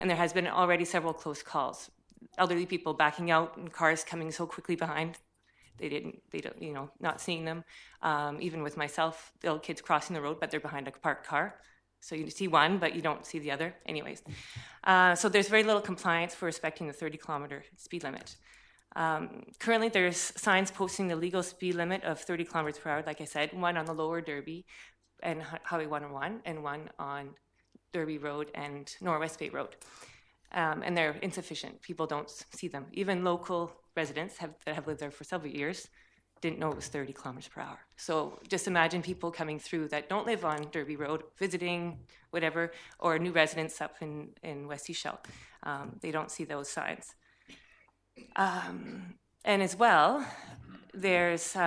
And there has been already several close calls. Elderly people backing out and cars coming so quickly behind. They don't, not seeing them. Even with myself, the old kids crossing the road, but they're behind a parked car. So you see one, but you don't see the other. Anyways, so there's very little compliance for respecting the 30-kilometer speed limit. Currently, there's signs posting the legal speed limit of 30 kilometers per hour, like I said, one on the lower Derby and Highway 101, and one on Derby Road and Norwest Bay Road. And they're insufficient. People don't see them. Even local residents that have lived there for several years didn't know it was 30 kilometers per hour. So just imagine people coming through that don't live on Derby Road, visiting, whatever, or new residents up in West Sechelt. They don't see those signs. And as well, there's,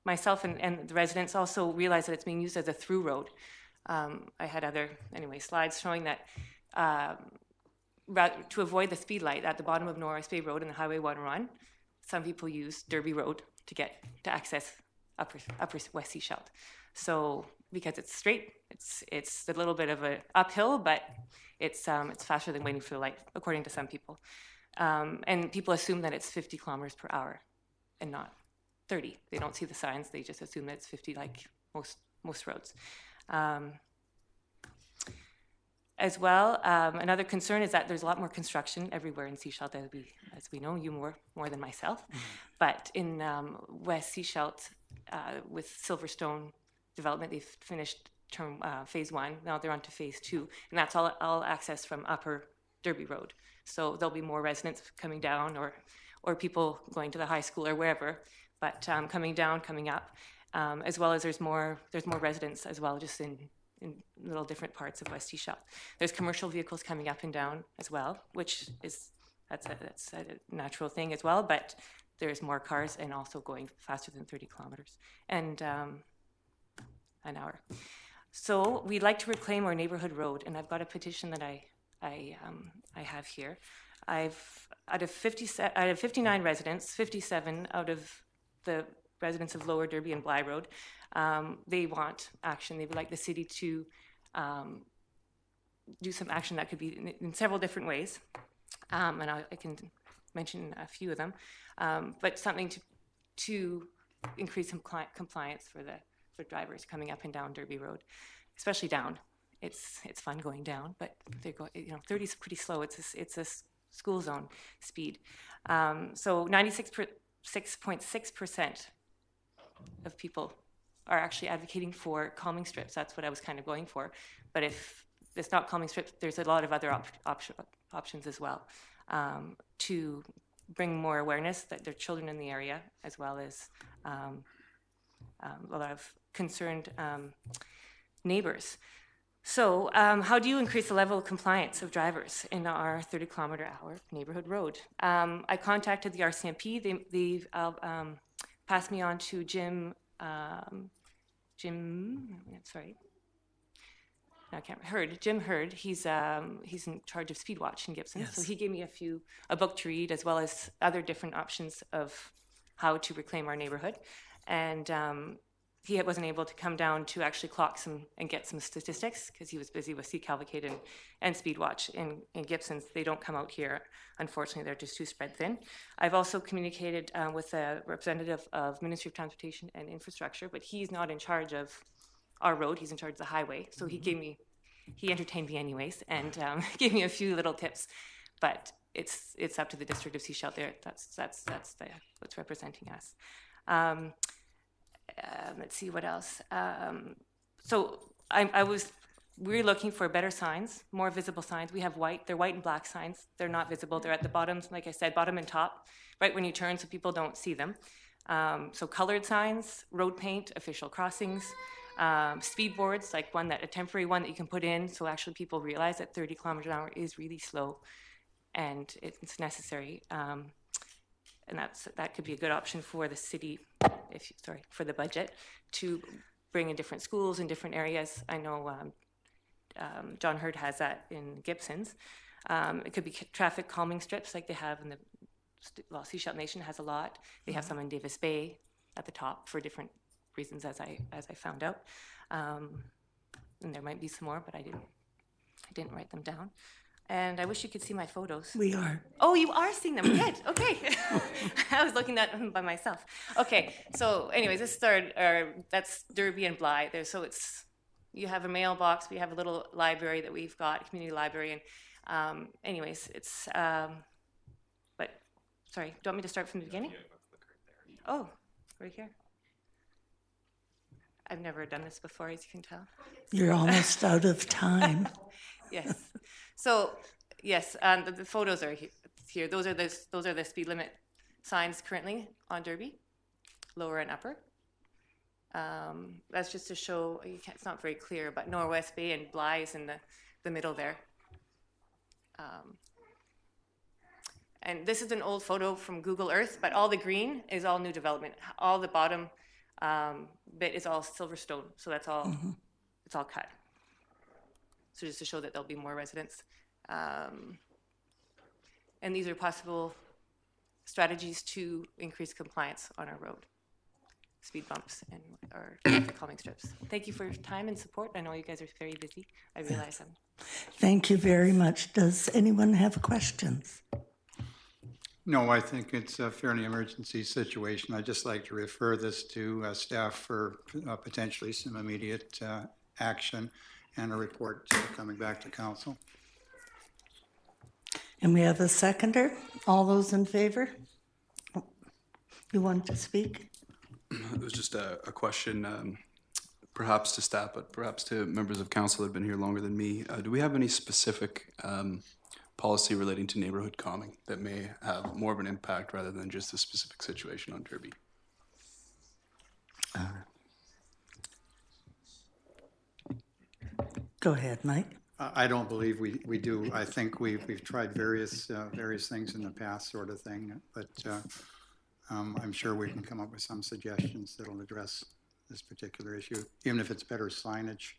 myself and the residents also realize that it's being used as a through road. I had other, slides showing that to avoid the speed light at the bottom of Norwest Bay Road and the Highway 101, some people use Derby Road to access upper West Sechelt. So because it's straight, it's a little bit of an uphill, but it's faster than waiting for the light, according to some people. And people assume that it's 50 kilometers per hour and not 30. They don't see the signs. They just assume that it's 50 like most roads. As well, another concern is that there's a lot more construction everywhere in Sechelt, as we know, you more than myself. Mm-hmm. But in West Sechelt, with Silverstone development, they've finished phase 1. Now they're on to phase 2, and that's all access from Upper Derby Road. So there'll be more residents coming down, or people going to the high school or wherever, but coming down, coming up, as well as there's more residents as well, just in little different parts of West Sechelt. There's commercial vehicles coming up and down as well, which is that's a natural thing as well, but there's more cars and also going faster than 30 kilometers and an hour. So we'd like to reclaim our neighborhood road, and I've got a petition that I have here. Out of 59 residents, 57 out of the residents of Lower Derby and Bly Road, they want action. They would like the city to do some action that could be in several different ways, and I can mention a few of them, but something to increase some compliance for drivers coming up and down Derby Road, especially down. It's fun going down, but they go 30 is pretty slow. It's a school zone speed. So 96.6% of people are actually advocating for calming strips. That's what I was kind of going for. But if it's not calming strips, there's a lot of other options as well, to bring more awareness that there are children in the area, as well as a lot of concerned neighbors. So how do you increase the level of compliance of drivers in our 30-kilometer-hour neighborhood road? I contacted the RCMP. They passed me on to Jim, Jim Hurd. He's in charge of Speedwatch in Gibson. Yes. So he gave me a book to read, as well as other different options of how to reclaim our neighborhood. And he wasn't able to come down to actually clock some and get some statistics because he was busy with Sea Cavalcade and Speedwatch in Gibson. They don't come out here. Unfortunately, they're just too spread thin. I've also communicated with a representative of Ministry of Transportation and Infrastructure, but he's not in charge of our road. He's in charge of the highway. So he entertained me anyways, and gave me a few little tips. But it's up to the District of Sechelt there. That's what's representing us. Let's see what else. So we're looking for better signs, more visible signs. We have white. They're white and black signs. They're not visible. They're at the bottom, like I said, bottom and top, right when you turn, so people don't see them. So colored signs, road paint, official crossings, speed boards, like a temporary one that you can put in, so actually people realize that 30 kilometers an hour is really slow, and it's necessary. And that could be a good option for the city, for the budget, to bring in different schools in different areas. I know John Hurd has that in Gibson's. It could be traffic calming strips like they have in the Sechelt Nation has a lot. They have some in Davis Bay at the top for different reasons, as I found out. And there might be some more, but I didn't I didn't write them down. And I wish you could see my photos. We are. Oh, you are seeing them. Good. Okay. I was looking at them by myself. Okay. So, anyways, this is that's Derby and Bly. You have a mailbox. We have a little library that we've got, community library, and anyways, it's. But sorry, do you want me to start from the beginning? Oh, right here. I've never done this before, as you can tell. You're almost out of time. Yes. So, yes, the photos are here. Those are the speed limit signs currently on Derby, lower and upper. That's just to show, it's not very clear, but Norwest Bay and Bly is in the middle there. And this is an old photo from Google Earth, but all the green is all new development. All the bottom bit is all Silverstone, so that's all, it's all cut. So just to show that there'll be more residents. And these are possible strategies to increase compliance on our road. Speed bumps and or traffic calming strips. Thank you for your time and support. I know you guys are very busy. I realize them. Thank you very much. Does anyone have questions? No, I think it's a fairly emergency situation. I'd just like to refer this to staff for potentially some immediate action and a report coming back to council. And we have a seconder. All those in favor? You want to speak? It was just a question, perhaps to staff, but perhaps to members of council that have been here longer than me. Do we have any specific policy relating to neighborhood calming that may have more of an impact rather than just a specific situation on Derby? Go ahead, Mike. I don't believe we do. I think we've tried various things in the past, sort of thing, but I'm sure we can come up with some suggestions that'll address this particular issue, even if it's better signage.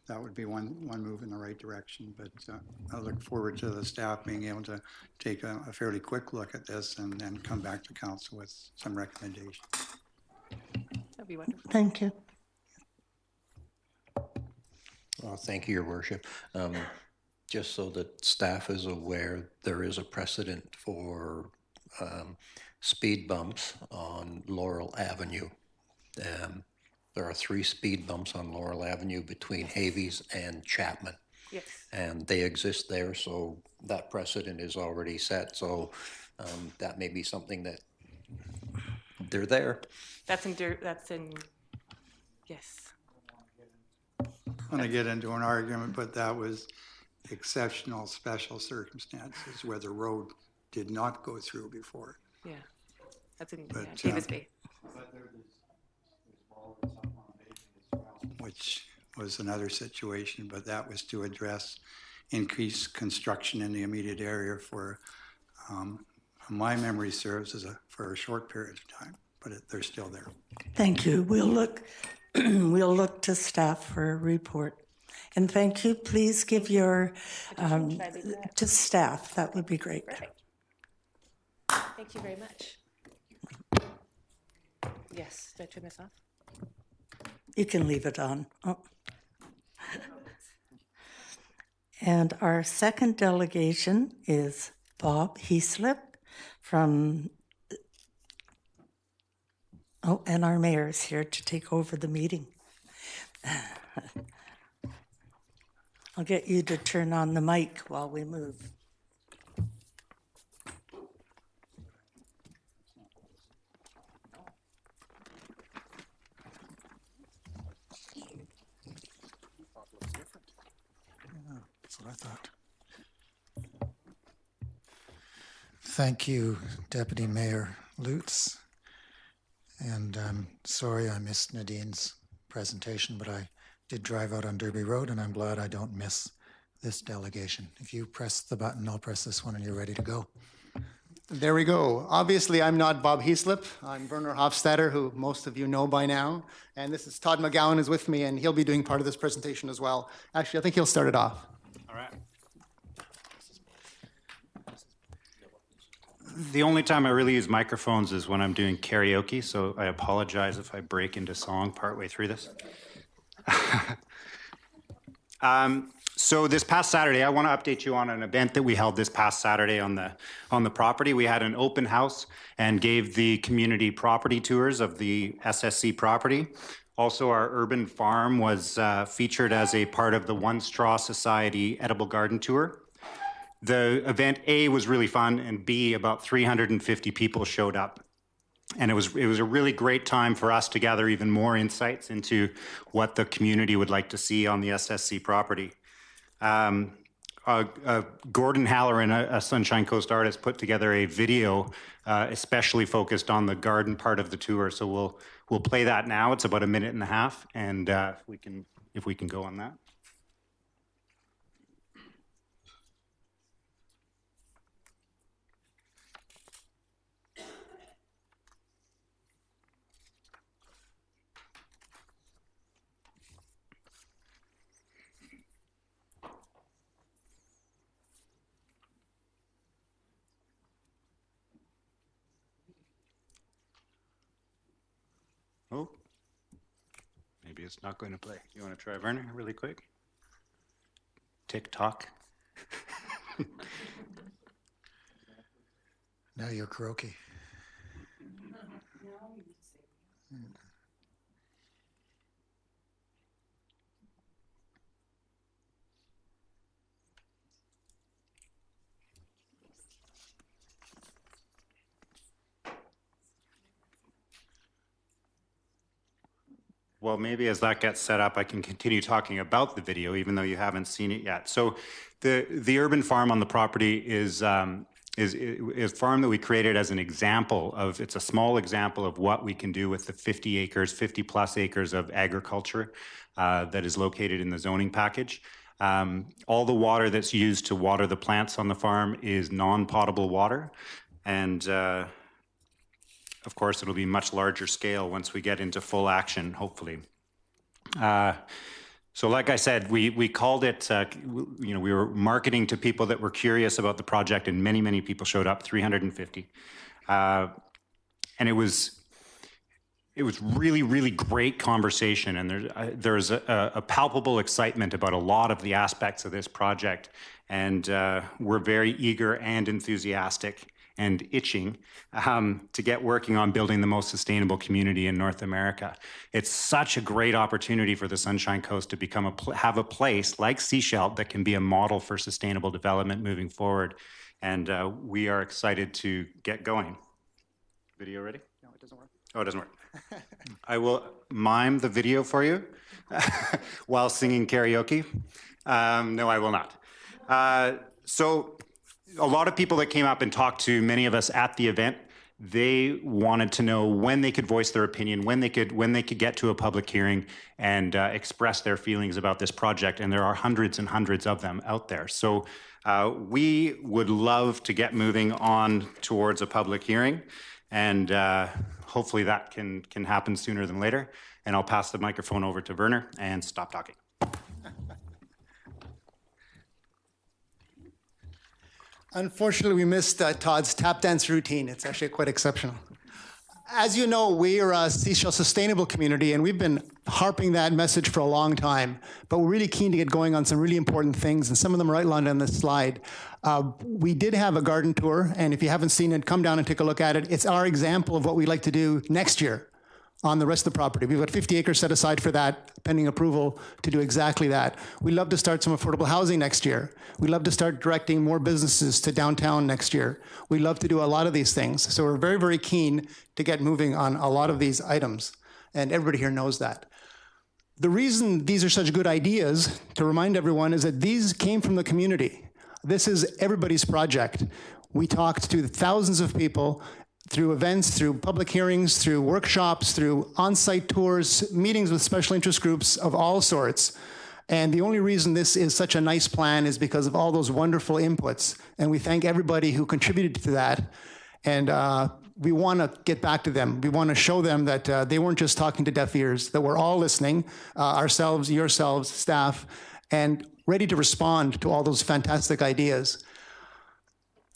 That would be one move in the right direction, but I look forward to the staff being able to take a fairly quick look at this and then come back to council with some recommendations. That'd be wonderful. Thank you. Well, thank you, Your Worship. Just so that staff is aware, there is a precedent for speed bumps on Laurel Avenue. There are 3 speed bumps on Laurel Avenue between Havies and Chapman. Yes. And they exist there, so that precedent is already set. So that may be something that they're there. That's in, yes. I want to get into an argument, but that was exceptional, special circumstances where the road did not go through before. Yeah, that's in But, Davis Bay. Which was another situation, but that was to address increased construction in the immediate area for my memory serves as for a short period of time, but they're still there. Thank you. We'll look to staff for a report. And thank you. Please give your to staff. That would be great. Perfect. Thank you very much. Yes, did I turn this off? You can leave it on. Oh. And our second delegation is Bob Heaslip from, and our mayor is here to take over the meeting. I'll get you to turn on the mic while we move. That's what I thought. Thank you, Deputy Mayor Lutz. And I'm sorry I missed Nadine's presentation, but I did drive out on Derby Road, and I'm glad I don't miss this delegation. If you press the button, I'll press this one, and you're ready to go. There we go. Obviously, I'm not Bob Heaslip. I'm Werner Hofstadter, who most of you know by now. And this is Todd McGowan is with me, and he'll be doing part of this presentation as well. Actually, I think he'll start it off. All right. The only time I really use microphones is when I'm doing karaoke, so I apologize if I break into song partway through this. So this past Saturday, I want to update you on an event that we held this past Saturday on the property. We had an open house and gave the community property tours of the SSC property. Also, our urban farm was featured as a part of the One Straw Society Edible Garden Tour. The event A was really fun, and B, about 350 people showed up. And it was a really great time for us to gather even more insights into what the community would like to see on the SSC property. Gordon Halloran, a Sunshine Coast artist, put together a video especially focused on the garden part of the tour. So we'll play that now. It's about 1.5 minutes, and if we can go on that. Oh, maybe it's not going to play. You want to try Werner really quick? Tick-tock. Now you're croaky. Well, maybe as that gets set up, I can continue talking about the video, even though you haven't seen it yet. So the urban farm on the property is a farm that we created as an example of, it's a small example of what we can do with the 50 acres, 50 plus acres of agriculture that is located in the zoning package. All the water that's used to water the plants on the farm is non-potable water. And of course, it'll be much larger scale once we get into full action, hopefully. So like I said, we called it, we were marketing to people that were curious about the project, and many, many people showed up, 350. And it was really, really great conversation, and there's a palpable excitement about a lot of the aspects of this project, and we're very eager and enthusiastic and itching to get working on building the most sustainable community in North America. It's such a great opportunity for the Sunshine Coast to have a place like Sechelt that can be a model for sustainable development moving forward. And we are excited to get going. Video ready? No, it doesn't work. Oh, it doesn't work. I will mime the video for you while singing karaoke. No, I will not. So a lot of people that came up and talked to many of us at the event, they wanted to know when they could voice their opinion, when they could get to a public hearing and express their feelings about this project. And there are hundreds and hundreds of them out there. So we would love to get moving on towards a public hearing, and hopefully that can happen sooner than later. And I'll pass the microphone over to Werner and stop talking. Unfortunately, we missed Todd's tap dance routine. It's actually quite exceptional. As you know, we are a Sechelt sustainable community, and we've been harping that message for a long time, but we're really keen to get going on some really important things, and some of them are outlined on this slide. We did have a garden tour, and if you haven't seen it, come down and take a look at it. It's our example of what we'd like to do next year on the rest of the property. We've got 50 acres set aside for that, pending approval, to do exactly that. We'd love to start some affordable housing next year. We'd love to start directing more businesses to downtown next year. We'd love to do a lot of these things. So we're very, very keen to get moving on a lot of these items, and everybody here knows that. The reason these are such good ideas, to remind everyone, is that these came from the community. This is everybody's project. We talked to thousands of people through events, through public hearings, through workshops, through on-site tours, meetings with special interest groups of all sorts. And the only reason this is such a nice plan is because of all those wonderful inputs. And we thank everybody who contributed to that. And we want to get back to them. We want to show them that they weren't just talking to deaf ears, that we're all listening, ourselves, yourselves, staff, and ready to respond to all those fantastic ideas.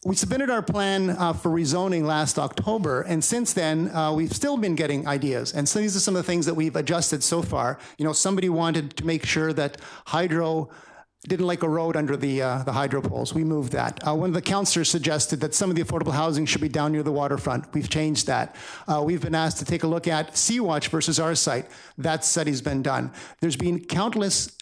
We submitted our plan for rezoning last October, and since then, we've still been getting ideas. And so these are some of the things that we've adjusted so far. You know, somebody wanted to make sure that hydro didn't like a road under the hydro poles. We moved that. One of the councillors suggested that some of the affordable housing should be down near the waterfront. We've changed that. We've been asked to take a look at Sea-Watch versus our site. That study's been done. There's been countless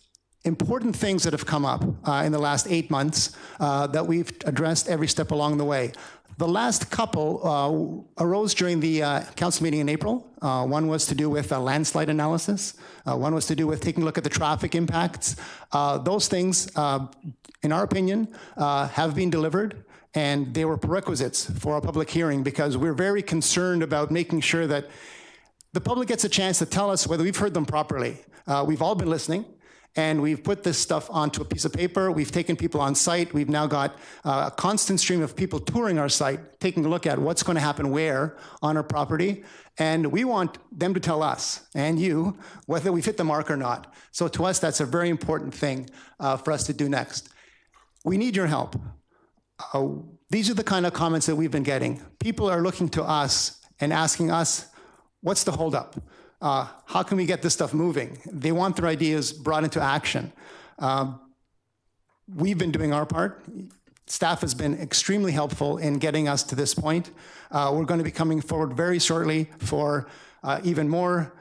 important things that have come up in the last 8 months that we've addressed every step along the way. The last couple arose during the council meeting in April. One was to do with a landslide analysis. One was to do with taking a look at the traffic impacts. Those things, in our opinion, have been delivered, and they were prerequisites for a public hearing because we're very concerned about making sure that the public gets a chance to tell us whether we've heard them properly. We've all been listening. And we've put this stuff onto a piece of paper. We've taken people on site. We've now got a constant stream of people touring our site, taking a look at what's going to happen where on our property. And we want them to tell us and you whether we've hit the mark or not. So to us, that's a very important thing for us to do next. We need your help. These are the kind of comments that we've been getting. People are looking to us and asking us, what's the holdup? How can we get this stuff moving? They want their ideas brought into action. We've been doing our part. Staff has been extremely helpful in getting us to this point. We're going to be coming forward very shortly for even more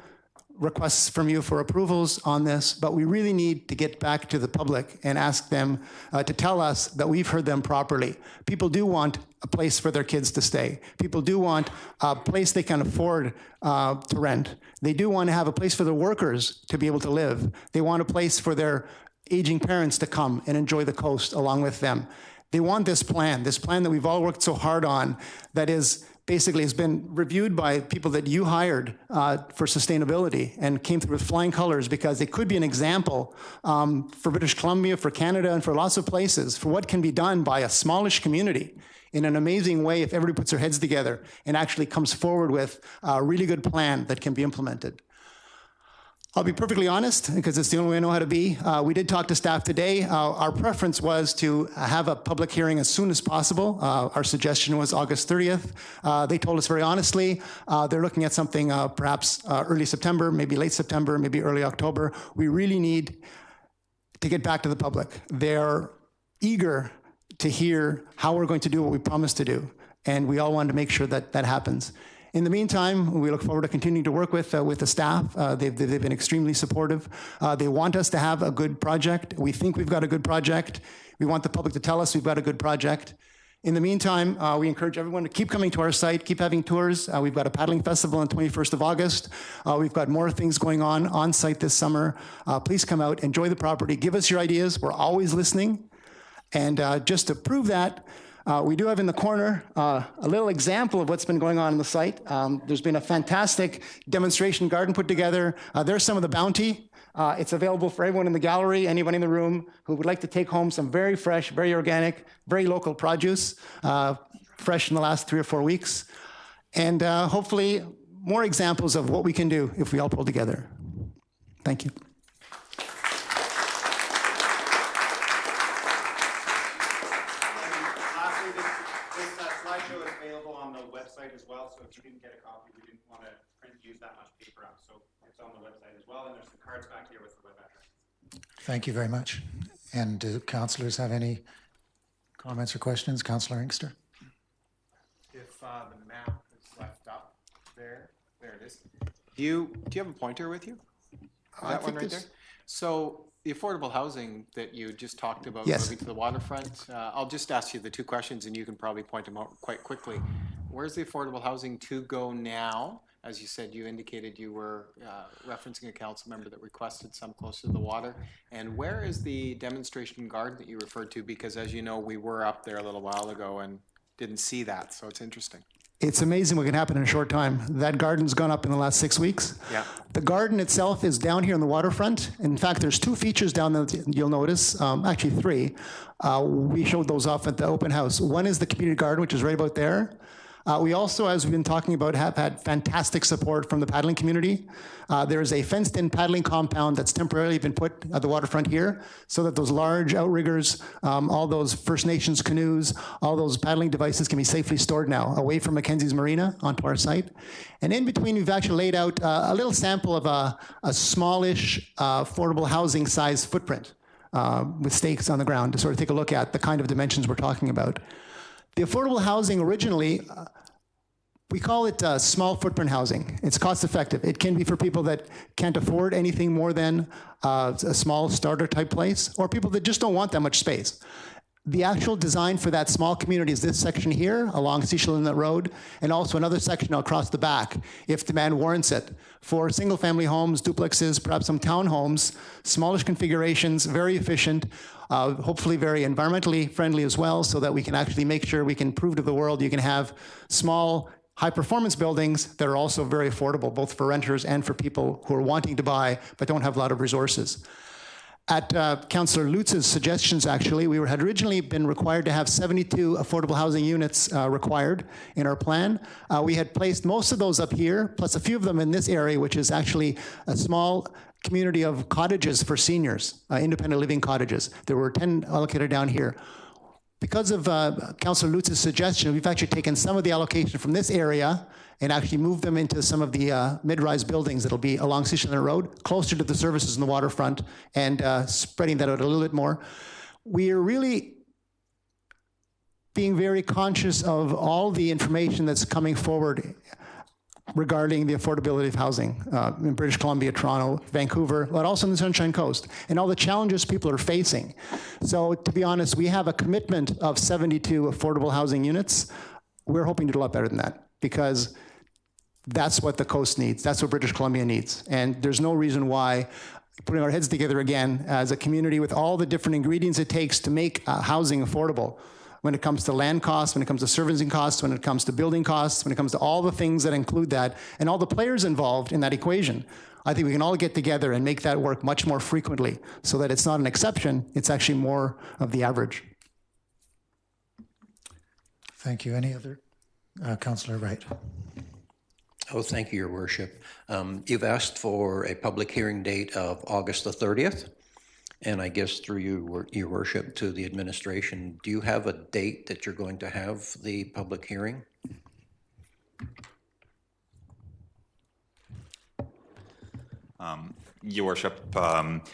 requests from you for approvals on this, but we really need to get back to the public and ask them to tell us that we've heard them properly. People do want a place for their kids to stay. People do want a place they can afford to rent. They do want to have a place for their workers to be able to live. They want a place for their aging parents to come and enjoy the coast along with them. They want this plan that we've all worked so hard on, that is basically has been reviewed by people that you hired for sustainability and came through with flying colors because it could be an example for British Columbia, for Canada, and for lots of places for what can be done by a smallish community in an amazing way if everybody puts their heads together and actually comes forward with a really good plan that can be implemented. I'll be perfectly honest, because it's the only way I know how to be. We did talk to staff today. Our preference was to have a public hearing as soon as possible. Our suggestion was August 30th. They told us very honestly, they're looking at something perhaps early September, maybe late September, maybe early October. We really need to get back to the public. They're eager to hear how we're going to do what we promised to do. And we all want to make sure that that happens. In the meantime, we look forward to continuing to work with the staff. They've been extremely supportive. They want us to have a good project. We think we've got a good project. We want the public to tell us we've got a good project. In the meantime, we encourage everyone to keep coming to our site, keep having tours. We've got a paddling festival on the 21st of August. We've got more things going on site this summer. Please come out, enjoy the property, give us your ideas. We're always listening. And just to prove that, we do have in the corner a little example of what's been going on the site. There's been a fantastic demonstration garden put together. There's some of the bounty. It's available for everyone in the gallery, anyone in the room who would like to take home some very fresh, very organic, very local produce, fresh in the last 3 or 4 weeks. And hopefully more examples of what we can do if we all pull together. Thank you. As well, so if you didn't get a copy, we didn't want to print use that much paper up, so it's on the website as well, and there's some cards back here with the web address. Thank you very much. And do councillors have any comments or questions? Councillor Inkster? If the map is left up there it is. Do you have a pointer with you? That one right there? So the affordable housing that you just talked about, yes, moving to the waterfront, I'll just ask you the 2 questions and you can probably point them out quite quickly. Where's the affordable housing to go now? As you said, you indicated you were referencing a council member that requested some closer to the water. And where is the demonstration garden that you referred to? Because as you know, we were up there a little while ago and didn't see that, so it's interesting. It's amazing what can happen in a short time. That garden's gone up in the last 6 weeks. Yeah. The garden itself is down here on the waterfront. In fact, there's 2 features down there that you'll notice, actually 3. We showed those off at the open house. One is the community garden, which is right about there. We also, as we've been talking about, have had fantastic support from the paddling community. There is a fenced-in paddling compound that's temporarily been put at the waterfront here so that those large outriggers, all those First Nations canoes, all those paddling devices can be safely stored now away from Mackenzie's Marina onto our site. And in between, we've actually laid out a little sample of a smallish, affordable housing size footprint with stakes on the ground to sort of take a look at the kind of dimensions we're talking about. The affordable housing originally, we call it small footprint housing. It's cost effective. It can be for people that can't afford anything more than a small starter type place, or people that just don't want that much space. The actual design for that small community is this section here along Seashell Inlet Road, and also another section across the back, if demand warrants it, for single family homes, duplexes, perhaps some townhomes, smallish configurations, very efficient, hopefully very environmentally friendly as well, so that we can actually make sure we can prove to the world you can have small, high-performance buildings that are also very affordable, both for renters and for people who are wanting to buy but don't have a lot of resources. At Councillor Lutz's suggestions, actually, we had originally been required to have 72 affordable housing units required in our plan. We had placed most of those up here, plus a few of them in this area, which is actually a small community of cottages for seniors, independent living cottages. There were 10 allocated down here. Because of Councillor Lutz's suggestion, we've actually taken some of the allocation from this area and actually moved them into some of the mid-rise buildings that'll be along Seashell Road, closer to the services in the waterfront, and spreading that out a little bit more. We are really being very conscious of all the information that's coming forward regarding the affordability of housing in British Columbia, Toronto, Vancouver, but also in the Sunshine Coast, and all the challenges people are facing. So to be honest, we have a commitment of 72 affordable housing units. We're hoping to do a lot better than that, because that's what the coast needs. That's what British Columbia needs. And there's no reason why putting our heads together again as a community with all the different ingredients it takes to make housing affordable, when it comes to land costs, when it comes to servicing costs, when it comes to building costs, when it comes to all the things that include that, and all the players involved in that equation, I think we can all get together and make that work much more frequently so that it's not an exception, it's actually more of the average. Thank you. Any other? Councillor Wright. Oh, thank you, Your Worship. You've asked for a public hearing date of August the 30th. And I guess through you, Your Worship, to the administration, do you have a date that you're going to have the public hearing? Your Worship,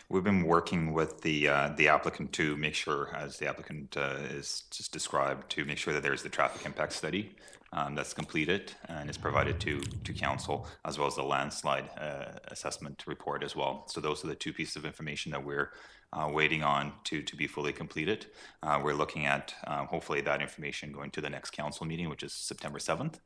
we've been working with the applicant to make sure, as the applicant is just described, to make sure that there's the traffic impact study that's completed and is provided to council, as well as the landslide assessment report as well. So those are the two pieces of information that we're waiting on to be fully completed. We're looking at hopefully that information going to the next council meeting, which is September 7th.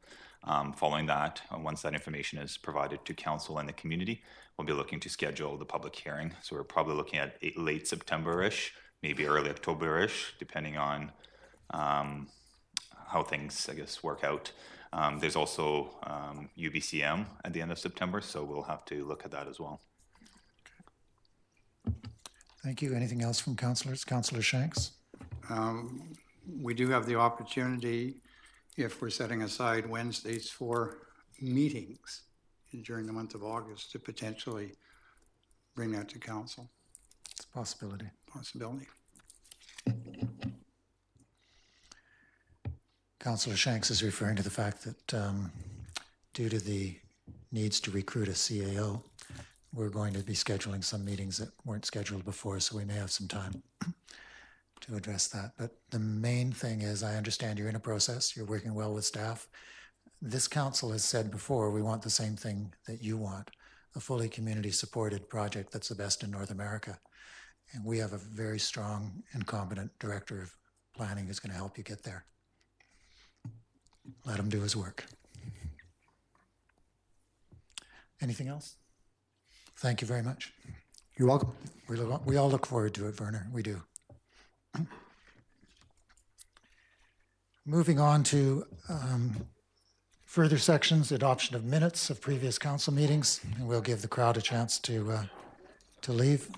Following that, once that information is provided to council and the community, we'll be looking to schedule the public hearing. So we're probably looking at late September-ish, maybe early October-ish, depending on how things, I guess, work out. There's also UBCM at the end of September, so we'll have to look at that as well. Thank you. Anything else from councillors? Councillor Shanks? We do have the opportunity, if we're setting aside Wednesdays for meetings during the month of August, to potentially bring that to council. It's a possibility. Possibility. Councillor Shanks is referring to the fact that due to the needs to recruit a CAO, we're going to be scheduling some meetings that weren't scheduled before, so we may have some time to address that. But the main thing is, I understand you're in a process, you're working well with staff. This council has said before, we want the same thing that you want, a fully community-supported project that's the best in North America. And we have a very strong and competent director of planning who's going to help you get there. Let him do his work. Anything else? Thank you very much. You're welcome. We all look forward to it, Werner. We do. Moving on to further sections, adoption of minutes of previous council meetings, and we'll give the crowd a chance to leave.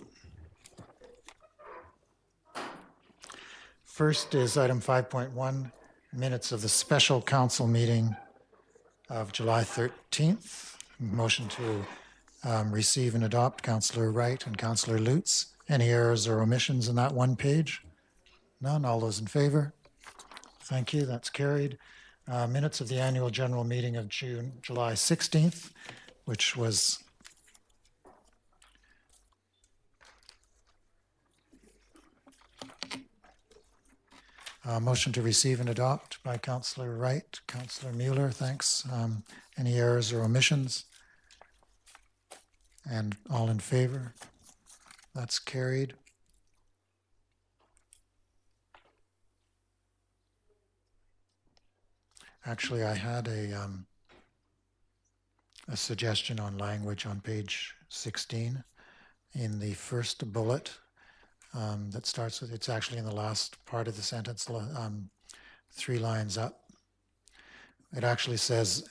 First is item 5.1, minutes of the special council meeting of July 13th. Motion to receive and adopt, Councillor Wright and Councillor Lutz. Any errors or omissions in that one page? None. All those in favor? Thank you. That's carried. Minutes of the annual general meeting of July 16th, which was motion to receive and adopt by Councillor Wright, Councillor Mueller, thanks. Any errors or omissions? And all in favor? That's carried. Actually, I had a suggestion on language on page 16 in the first bullet. That starts with, it's actually in the last part of the sentence, 3 lines up. It actually says,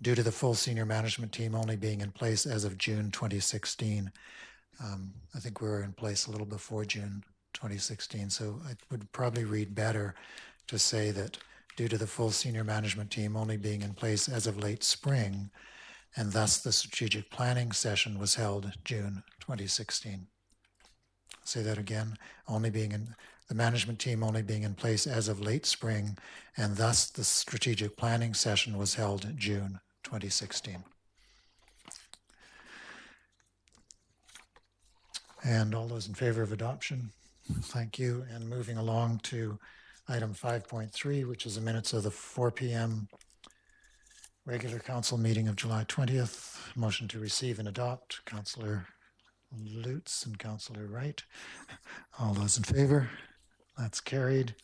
due to the full senior management team only being in place as of June 2016. I think we were in place a little before June 2016, so it would probably read better to say that due to the full senior management team only being in place as of late spring, and thus the strategic planning session was held June 2016. Say that again, the management team only being in place as of late spring, and thus the strategic planning session was held June 2016. And all those in favor of adoption? Thank you. And moving along to item 5.3, which is the minutes of the 4 p.m. regular council meeting of July 20th. Motion to receive and adopt, Councillor Lutz and Councillor Wright. All those in favor? That's carried.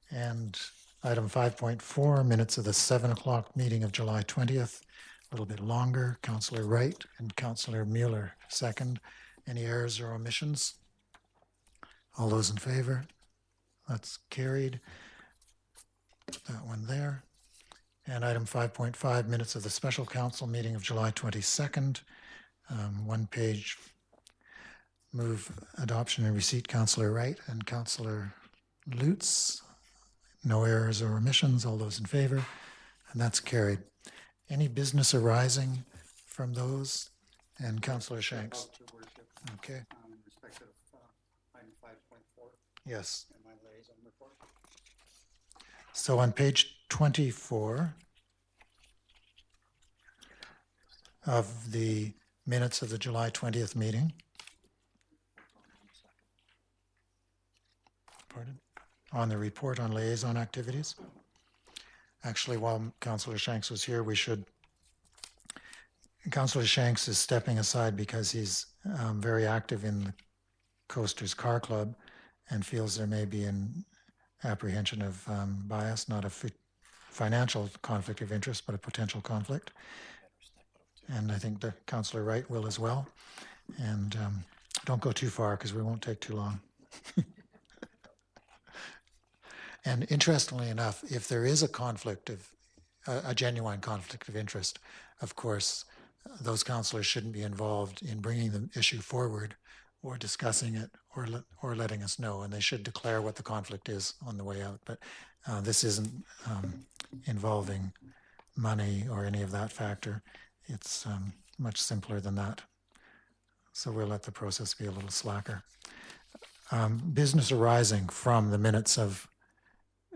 And item 5.4, minutes of the 7 o'clock meeting of July 20th. A little bit longer. Councillor Wright and Councillor Mueller, second. Any errors or omissions? All those in favor? That's carried. That one there. And item 5.5, minutes of the special council meeting of July 22nd. One page. Move adoption and receipt, Councillor Wright and Councillor Lutz. No errors or omissions. All those in favor? And that's carried. Any business arising from those? And Councillor Shanks. Okay. In respect of item 5.4. Yes. And my liaison report. So on page 24 of the minutes of the July 20th meeting, pardon, on the report on liaison activities. Actually, while Councillor Shanks was here, Councillor Shanks is stepping aside because he's very active in the Coasters Car Club and feels there may be an apprehension of bias, not a financial conflict of interest, but a potential conflict. And I think the Councillor Wright will as well. And don't go too far because we won't take too long. And interestingly enough, if there is a conflict of a genuine conflict of interest, of course, those councillors shouldn't be involved in bringing the issue forward or discussing it or letting us know, and they should declare what the conflict is on the way out. But this isn't involving money or any of that factor. It's much simpler than that. So we'll let the process be a little slacker. Business arising from the minutes of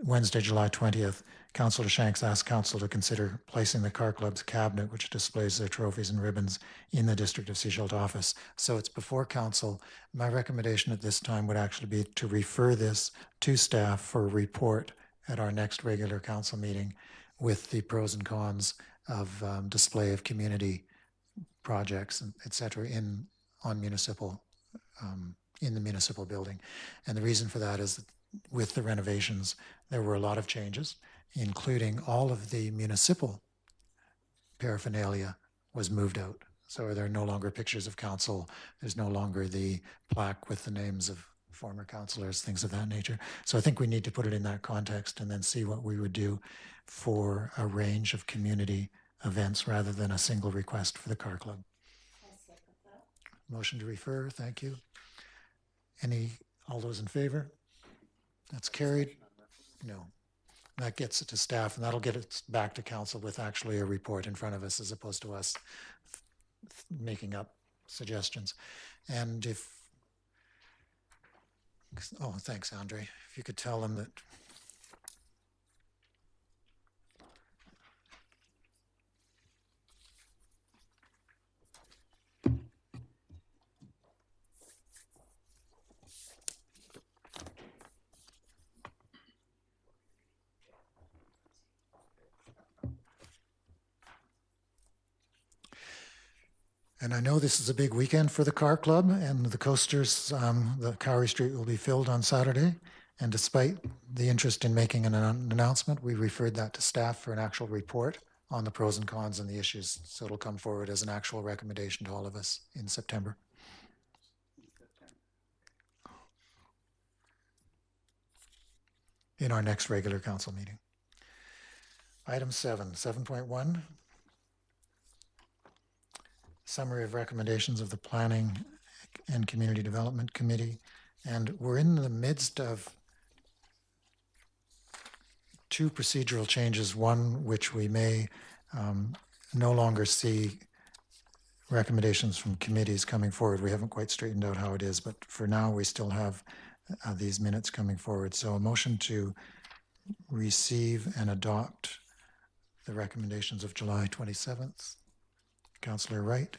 Wednesday, July 20th, Councillor Shanks asked Council to consider placing the Car Club's cabinet, which displays their trophies and ribbons, in the District of Sechelt office. So it's before Council. My recommendation at this time would actually be to refer this to staff for a report at our next regular Council meeting with the pros and cons of display of community projects, et cetera, in the municipal building. And the reason for that is that with the renovations, there were a lot of changes, including all of the municipal paraphernalia was moved out. So there are no longer pictures of council. There's no longer the plaque with the names of former councillors, things of that nature. So I think we need to put it in that context and then see what we would do for a range of community events rather than a single request for the car club. Motion to refer, thank you. All those in favor? That's carried. No. That gets it to staff, and that'll get it back to council with actually a report in front of us as opposed to us making up suggestions. And oh, thanks, Andre. If you could tell them that. And I know this is a big weekend for the car club, and the coasters, the Cowrie Street will be filled on Saturday. And despite the interest in making an announcement, we referred that to staff for an actual report on the pros and cons and the issues. So it'll come forward as an actual recommendation to all of us in September. In our next regular council meeting. Item 7.1. Summary of recommendations of the Planning and Community Development Committee. And we're in the midst of two procedural changes, one which we may no longer see recommendations from committees coming forward. We haven't quite straightened out how it is, but for now we still have these minutes coming forward. So a motion to receive and adopt the recommendations of July 27th. Councillor Wright,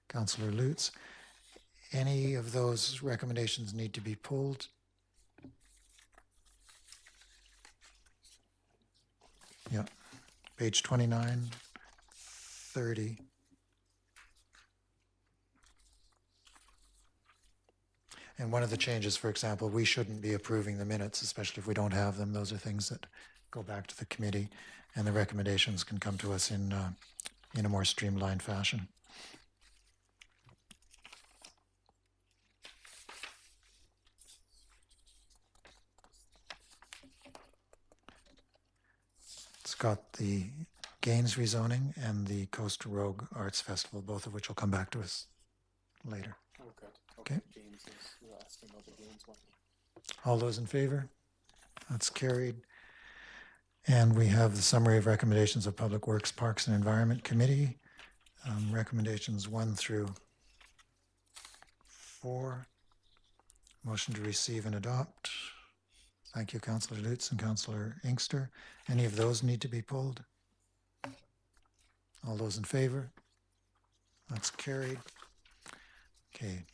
Councillor Lutz. Any of those recommendations need to be pulled? Yeah, page 29, 30. And one of the changes, for example, we shouldn't be approving the minutes, especially if we don't have them. Those are things that go back to the committee, and the recommendations can come to us in a more streamlined fashion. It's got the Gaines rezoning and the Coast Rogue Arts Festival, both of which will come back to us later. Oh, good. Okay. James is asking about the James one. All those in favor? That's carried. And we have the summary of recommendations of Public Works, Parks and Environment Committee. Recommendations 1 through 4. Motion to receive and adopt. Thank you, Councillor Lutz and Councillor Inkster. Any of those need to be pulled? All those in favor? That's carried. Okay.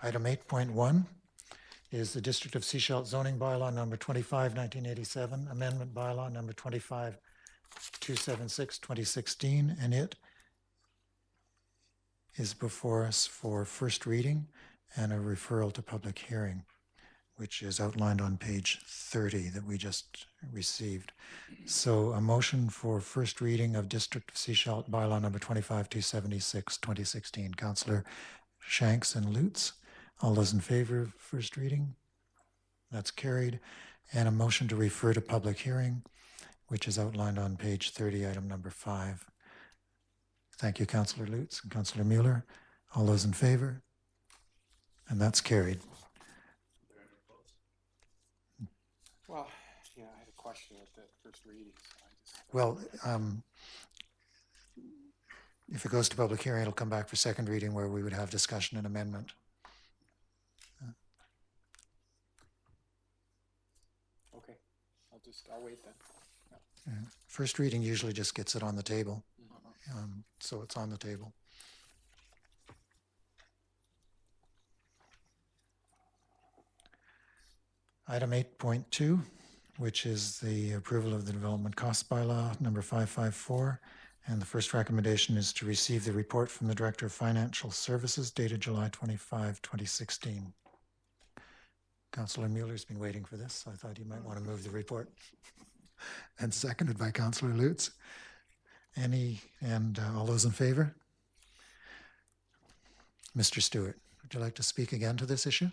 Item 8.1 is the District of Sechelt zoning bylaw number 25, 1987, amendment bylaw number 25, 276, 2016, and it is before us for first reading and a referral to public hearing, which is outlined on page 30 that we just received. So a motion for first reading of District of Sechelt bylaw number 25, 276, 2016. Councillor Shanks and Lutz. All those in favor of first reading? That's carried. And a motion to refer to public hearing, which is outlined on page 30, item number 5. Thank you, Councillor Lutz and Councillor Mueller. All those in favor? And that's carried. Well, yeah, I had a question at the first reading. So I just, Well, if it goes to public hearing, it'll come back for second reading where we would have discussion and amendment. okay, I'll wait then. First reading usually just gets it on the table. So it's on the table. Item 8.2, which is the approval of the development cost bylaw number 554. And the first recommendation is to receive the report from the Director of Financial Services dated July 25, 2016. Councillor Mueller's been waiting for this, so I thought you might want to move the report. And seconded by Councillor Lutz. All those in favor? Mr. Stewart, would you like to speak again to this issue?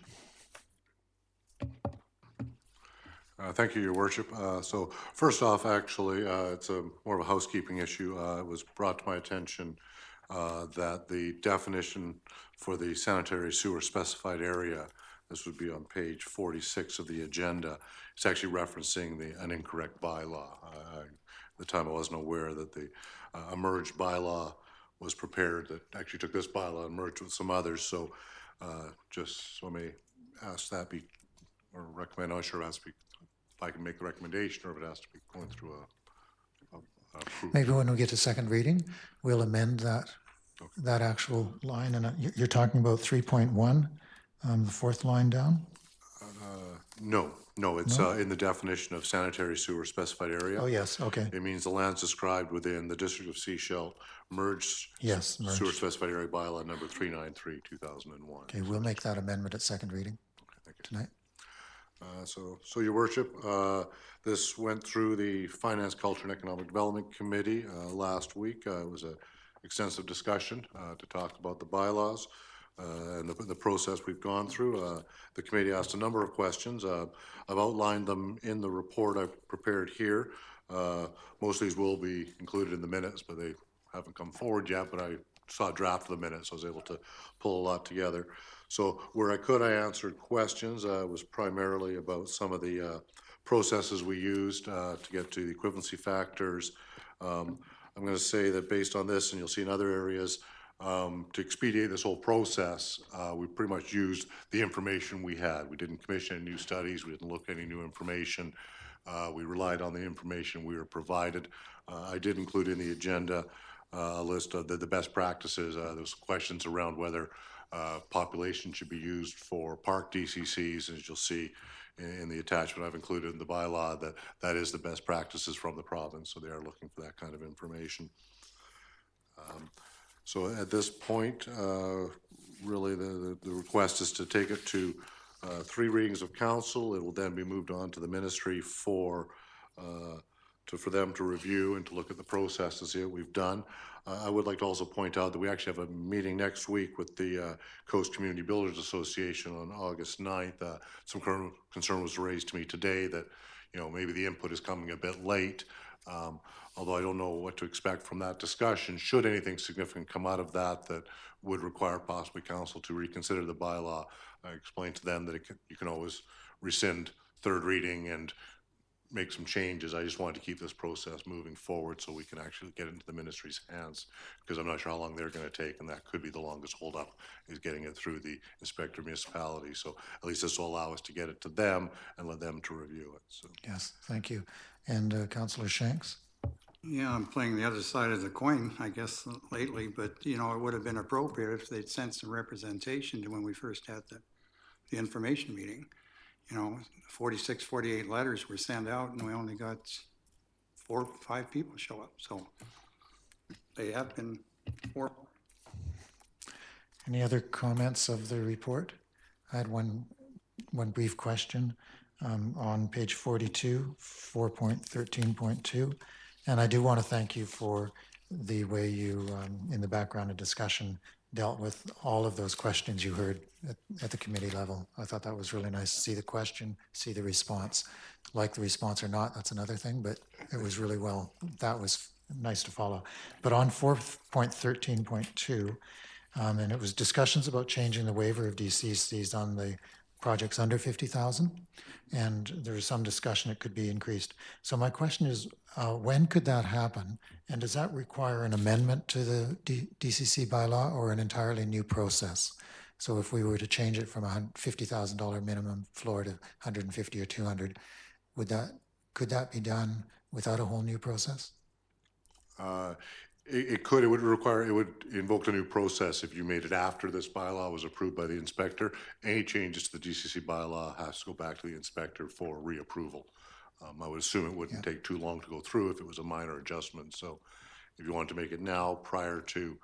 Thank you, Your Worship. So first off, actually, it's more of a housekeeping issue. It was brought to my attention that the definition for the sanitary sewer specified area, this would be on page 46 of the agenda, it's actually referencing an incorrect bylaw. At the time, I wasn't aware that the merged bylaw was prepared that actually took this bylaw and merged with some others. So just so I may ask that be, or recommend, I'm not sure it has to be, if I can make the recommendation or if it has to be going through a approval. Maybe when we get to second reading, we'll amend that actual line. And you're talking about 3.1, the fourth line down? No, it's in the definition of sanitary sewer specified area. Oh, yes, okay. It means the lands described within the District of Sechelt merged Yes, merged. sewer specified area bylaw number 393, 2001. Okay, we'll make that amendment at second reading tonight. So Your Worship, this went through the Finance, Culture, and Economic Development Committee last week. It was an extensive discussion to talk about the bylaws and the process we've gone through. The committee asked a number of questions. I've outlined them in the report I've prepared here. Most of these will be included in the minutes, but they haven't come forward yet, but I saw a draft of the minutes, so I was able to pull a lot together. So where I could, I answered questions. It was primarily about some of the processes we used to get to the equivalency factors. I'm going to say that based on this, and you'll see in other areas, to expedite this whole process, we pretty much used the information we had. We didn't commission any new studies. We didn't look at any new information. We relied on the information we were provided. I did include in the agenda a list of the best practices. There's questions around whether population should be used for park DCCs. As you'll see in the attachment I've included in the bylaw, that is the best practices from the province. So they are looking for that kind of information. So at this point, really the request is to take it to 3 readings of council. It will then be moved on to the ministry for them to review and to look at the processes here we've done. I would like to also point out that we actually have a meeting next week with the Coast Community Builders Association on August 9th. Some concern was raised to me today that, maybe the input is coming a bit late. Although I don't know what to expect from that discussion. Should anything significant come out of that would require possibly council to reconsider the bylaw, I explained to them that you can always rescind third reading and make some changes. I just wanted to keep this process moving forward so we can actually get into the ministry's hands, because I'm not sure how long they're going to take, and that could be the longest holdup, is getting it through the inspector municipality. So at least this will allow us to get it to them and let them to review it. So. Yes, thank you. And Councillor Shanks? Yeah, I'm playing the other side of the coin, I guess, lately, but, it would have been appropriate if they'd sent some representation to when we first had the information meeting. 46, 48 letters were sent out, and we only got 4 or 5 people show up. So they have been horrible. Any other comments of the report? I had one brief question on page 42, 4.13.2. And I do want to thank you for the way you, in the background of discussion, dealt with all of those questions you heard at the committee level. I thought that was really nice to see the question, see the response. Like the response or not, that's another thing, but it was really well, that was nice to follow. But on 4.13.2, and it was discussions about changing the waiver of DCCs on the projects under 50,000, and there was some discussion it could be increased. So my question is, when could that happen? And does that require an amendment to the DCC bylaw or an entirely new process? So if we were to change it from a $50,000 minimum floor to 150 or 200, could that be done without a whole new process? It could. It would invoke a new process if you made it after this bylaw was approved by the inspector. Any changes to the DCC bylaw has to go back to the inspector for reapproval. I would assume it wouldn't take too long to go through if it was a minor adjustment. So if you wanted to make it now prior to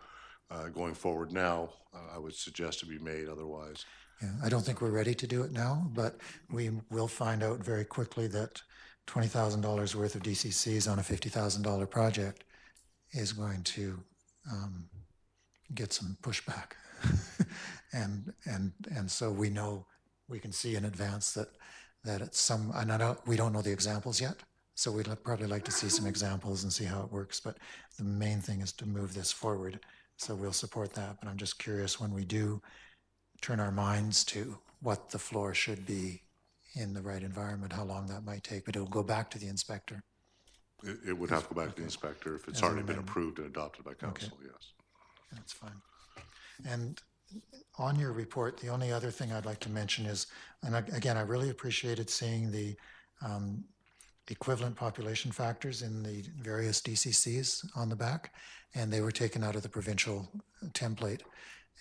going forward now, I would suggest it be made otherwise. Yeah, I don't think we're ready to do it now, but we will find out very quickly that $20,000 worth of DCCs on a $50,000 project is going to get some pushback. And so we know, we can see in advance that it's some, and we don't know the examples yet, so we'd probably like to see some examples and see how it works, but the main thing is to move this forward, so we'll support that. But I'm just curious, when we do turn our minds to what the floor should be in the right environment, how long that might take, but it'll go back to the inspector. It would have to go back to the inspector if it's As an already been amendment. approved and adopted by council, yes. That's fine. And on your report, the only other thing I'd like to mention is, and again, I really appreciated seeing the equivalent population factors in the various DCCs on the back, and they were taken out of the provincial template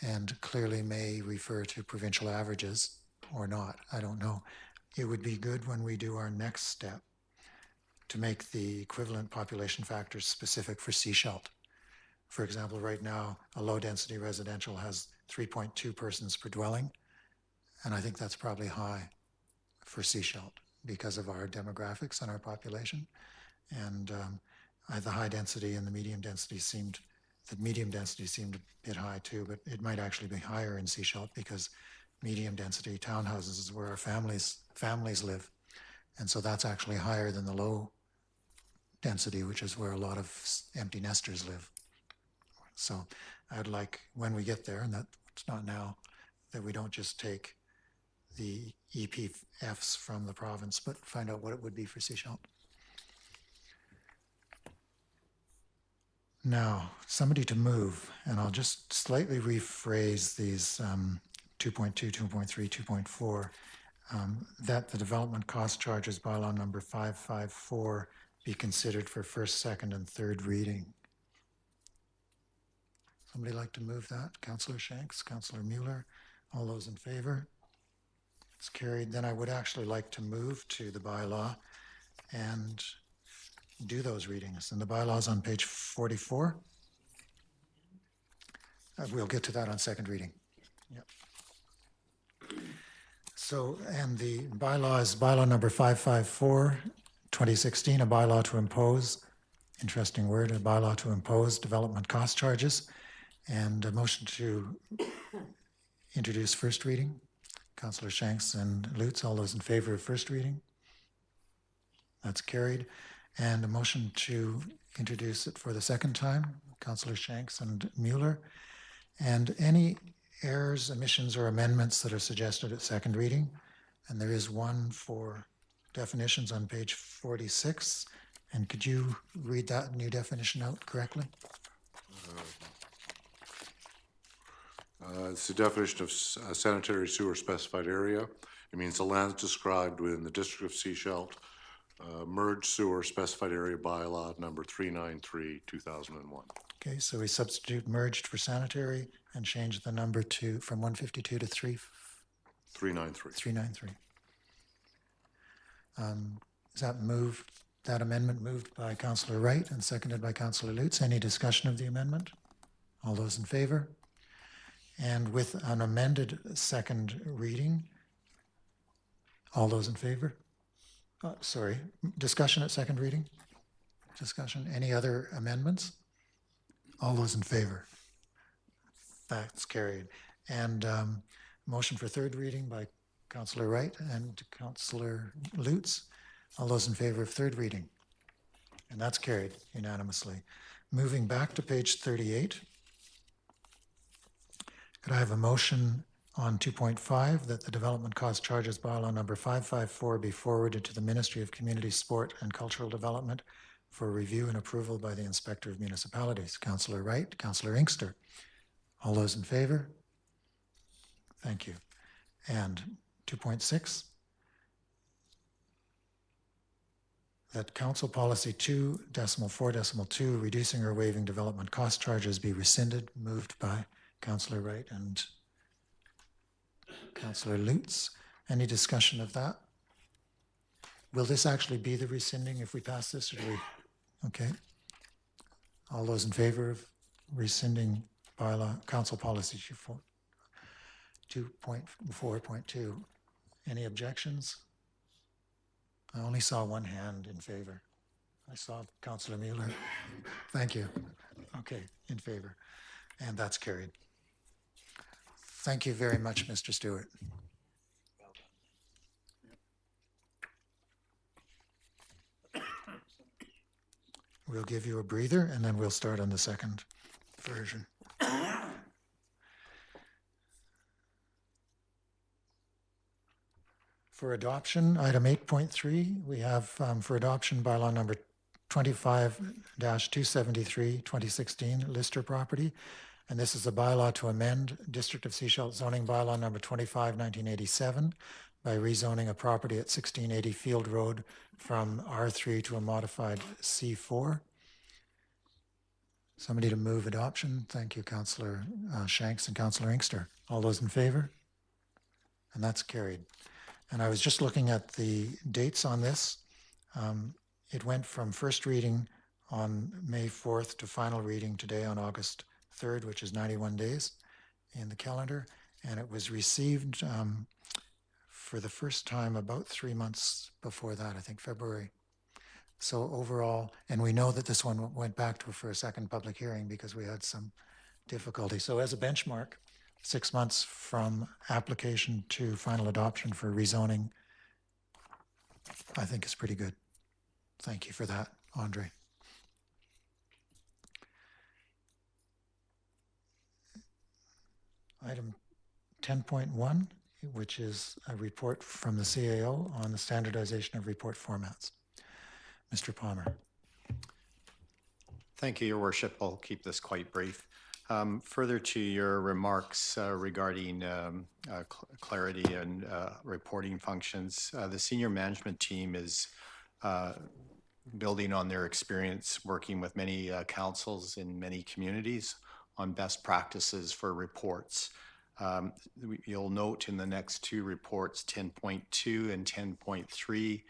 and clearly may refer to provincial averages or not. I don't know. It would be good when we do our next step to make the equivalent population factors specific for Sechelt. For example, right now, a low-density residential has 3.2 persons per dwelling, and I think that's probably high for Sechelt because of our demographics and our population. And the high density and the medium density seemed a bit high too, but it might actually be higher in Sechelt because medium density townhouses is where our families live. And so that's actually higher than the low density, which is where a lot of empty nesters live. So I'd like, when we get there, and that's not now, that we don't just take the EPFs from the province, but find out what it would be for Sechelt. Now, somebody to move, and I'll just slightly rephrase these 2.2, 2.3, 2.4, that the development cost charges bylaw number 554 be considered for first, second, and third reading. Somebody like to move that? Councillor Shanks, Councillor Mueller, all those in favor? It's carried. Then I would actually like to move to the bylaw and do those readings. And the bylaw's on page 44. We'll get to that on second reading. Yep. So, and the bylaw is bylaw number 554, 2016, a bylaw to impose, interesting word, a bylaw to impose development cost charges, and a motion to introduce first reading. Councillor Shanks and Lutz, all those in favor of first reading? That's carried. And a motion to introduce it for the second time, Councillor Shanks and Mueller. And any errors, omissions, or amendments that are suggested at second reading. And there is one for definitions on page 46. And could you read that new definition out correctly? It's the definition of sanitary sewer specified area. It means the land described within the district of Sechelt, merged sewer specified area bylaw number 393, 2001. Okay, so we substitute merged for sanitary and change the number to from 152 to 393. 393. Is that moved? That amendment moved by Councillor Wright and seconded by Councillor Lutz. Any discussion of the amendment? All those in favor? And with an amended second reading, all those in favor? Sorry, discussion at second reading? Discussion. Any other amendments? All those in favor? That's carried. And motion for third reading by Councillor Wright and Councillor Lutz. All those in favor of third reading? And that's carried unanimously. Moving back to page 38. Could I have a motion on 2.5 that the development cost charges bylaw number 554 be forwarded to the Ministry of Community, Sport and Cultural Development for review and approval by the Inspector of Municipalities? Councillor Wright, Councillor Inkster. All those in favor? Thank you. And 2.6, that Council Policy 2.4.2, reducing or waiving development cost charges, be rescinded, moved by Councillor Wright and Councillor Lutz. Any discussion of that? Will this actually be the rescinding if we pass this, or do we? Okay. All those in favor of rescinding bylaw Council Policy 2.4.2. Any objections? I only saw one hand in favor. I saw Councillor Mueller. Thank you. Okay, in favor. And that's carried. Thank you very much, Mr. Stewart. We'll give you a breather, and then we'll start on the second version. For adoption, item 8.3, we have for adoption bylaw number 25-273, 2016, Lister property. And this is a bylaw to amend District of Sechelt zoning bylaw number 25, 1987 by rezoning a property at 1680 Field Road from R3 to a modified C4. Somebody to move adoption. Thank you, Councillor Shanks and Councillor Inkster. All those in favor? And that's carried. And I was just looking at the dates on this. It went from first reading on May 4th to final reading today on August 3rd, which is 91 days in the calendar. And it was received for the first time about 3 months before that, I think February. So overall, and we know that this one went back for a second public hearing because we had some difficulty. So as a benchmark, 6 months from application to final adoption for rezoning, I think is pretty good. Thank you for that, Andre. Item 10.1, which is a report from the CAO on the standardization of report formats. Mr. Palmer. Thank you, Your Worship. I'll keep this quite brief. Further to your remarks regarding clarity and reporting functions, the senior management team is building on their experience working with many councils in many communities on best practices for reports. You'll note in the next two reports, 10.2 and 10.3,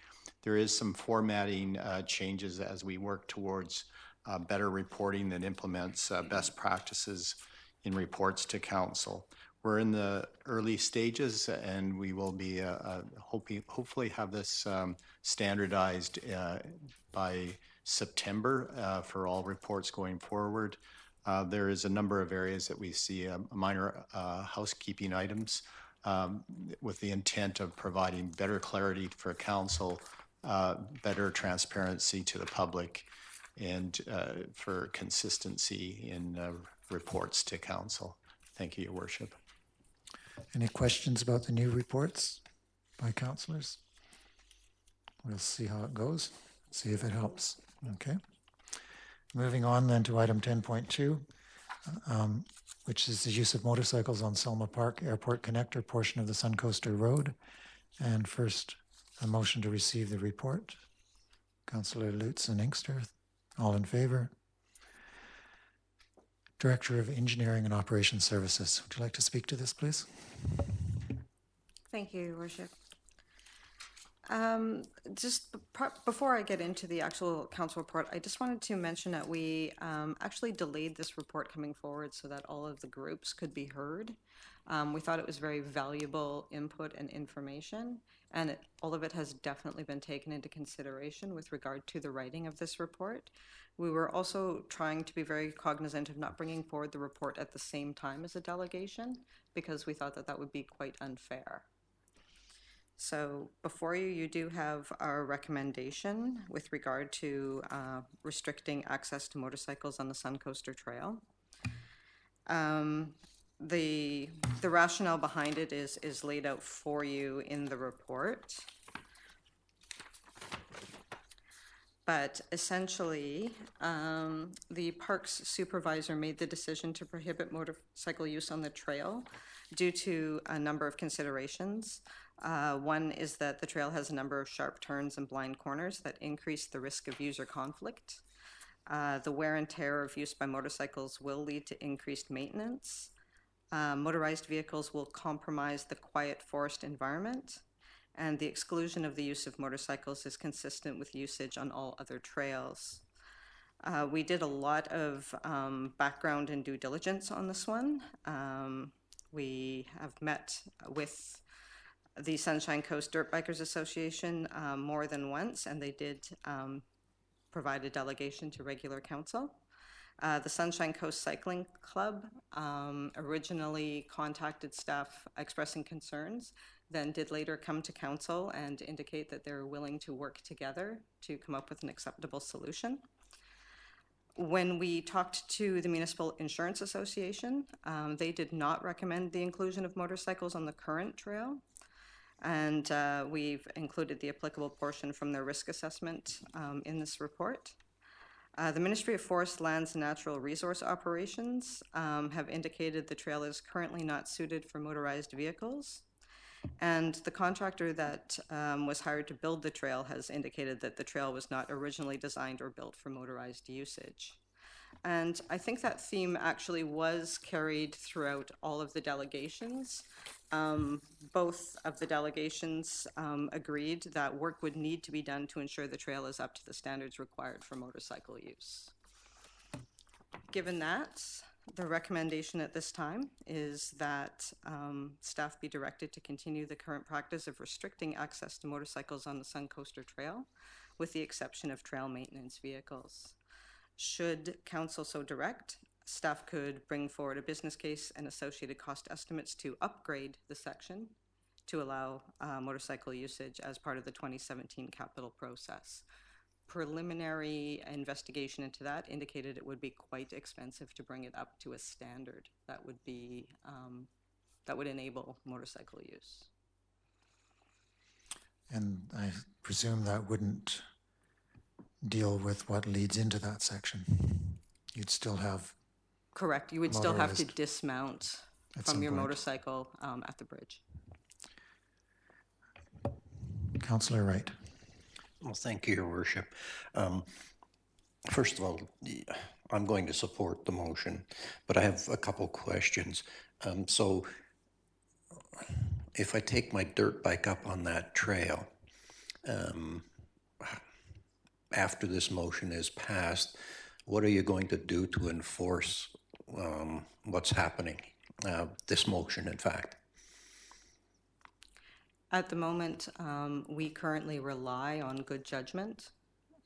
there is some formatting changes as we work towards better reporting that implements best practices in reports to council. We're in the early stages, and we will be hopefully have this standardized by September for all reports going forward. There is a number of areas that we see minor housekeeping items with the intent of providing better clarity for council, better transparency to the public, and for consistency in reports to council. Thank you, Your Worship. Any questions about the new reports by councillors? We'll see how it goes, see if it helps. Okay. Moving on then to item 10.2, which is the use of motorcycles on Selma Park Airport Connector portion of the Suncoaster Road. And first, a motion to receive the report. Councillor Lutz and Inkster, all in favor? Director of Engineering and Operations Services, would you like to speak to this, please? Thank you, Your Worship. Just before I get into the actual council report, I just wanted to mention that we actually delayed this report coming forward so that all of the groups could be heard. We thought it was very valuable input and information, and all of it has definitely been taken into consideration with regard to the writing of this report. We were also trying to be very cognizant of not bringing forward the report at the same time as a delegation, because we thought that that would be quite unfair. So before you, you do have our recommendation with regard to restricting access to motorcycles on the Suncoaster Trail. The rationale behind it is laid out for you in the report. But essentially, the parks supervisor made the decision to prohibit motorcycle use on the trail due to a number of considerations. One is that the trail has a number of sharp turns and blind corners that increase the risk of user conflict. The wear and tear of use by motorcycles will lead to increased maintenance. Motorized vehicles will compromise the quiet forest environment, and the exclusion of the use of motorcycles is consistent with usage on all other trails. We did a lot of background and due diligence on this one. We have met with the Sunshine Coast Dirt Bikers Association more than once, and they did provide a delegation to regular council. The Sunshine Coast Cycling Club originally contacted staff expressing concerns, then did later come to council and indicate that they're willing to work together to come up with an acceptable solution. When we talked to the Municipal Insurance Association, they did not recommend the inclusion of motorcycles on the current trail. And we've included the applicable portion from their risk assessment in this report. The Ministry of Forest, Lands and Natural Resource Operations have indicated the trail is currently not suited for motorized vehicles. And the contractor that was hired to build the trail has indicated that the trail was not originally designed or built for motorized usage. And I think that theme actually was carried throughout all of the delegations. Both of the delegations agreed that work would need to be done to ensure the trail is up to the standards required for motorcycle use. Given that, the recommendation at this time is that staff be directed to continue the current practice of restricting access to motorcycles on the Suncoaster Trail, with the exception of trail maintenance vehicles. Should council so direct, staff could bring forward a business case and associated cost estimates to upgrade the section to allow motorcycle usage as part of the 2017 capital process. Preliminary investigation into that indicated it would be quite expensive to bring it up to a standard that would be that would enable motorcycle use. And I presume that wouldn't deal with what leads into that section. You'd still have. Correct. You would still have to motorized dismount at from some your point. motorcycle at the bridge. Councillor Wright. Well, thank you, Your Worship. First of all, I'm going to support the motion, but I have a couple questions. So if I take my dirt bike up on that trail, after this motion is passed, what are you going to do to enforce what's happening? This motion, in fact. At the moment, we currently rely on good judgment,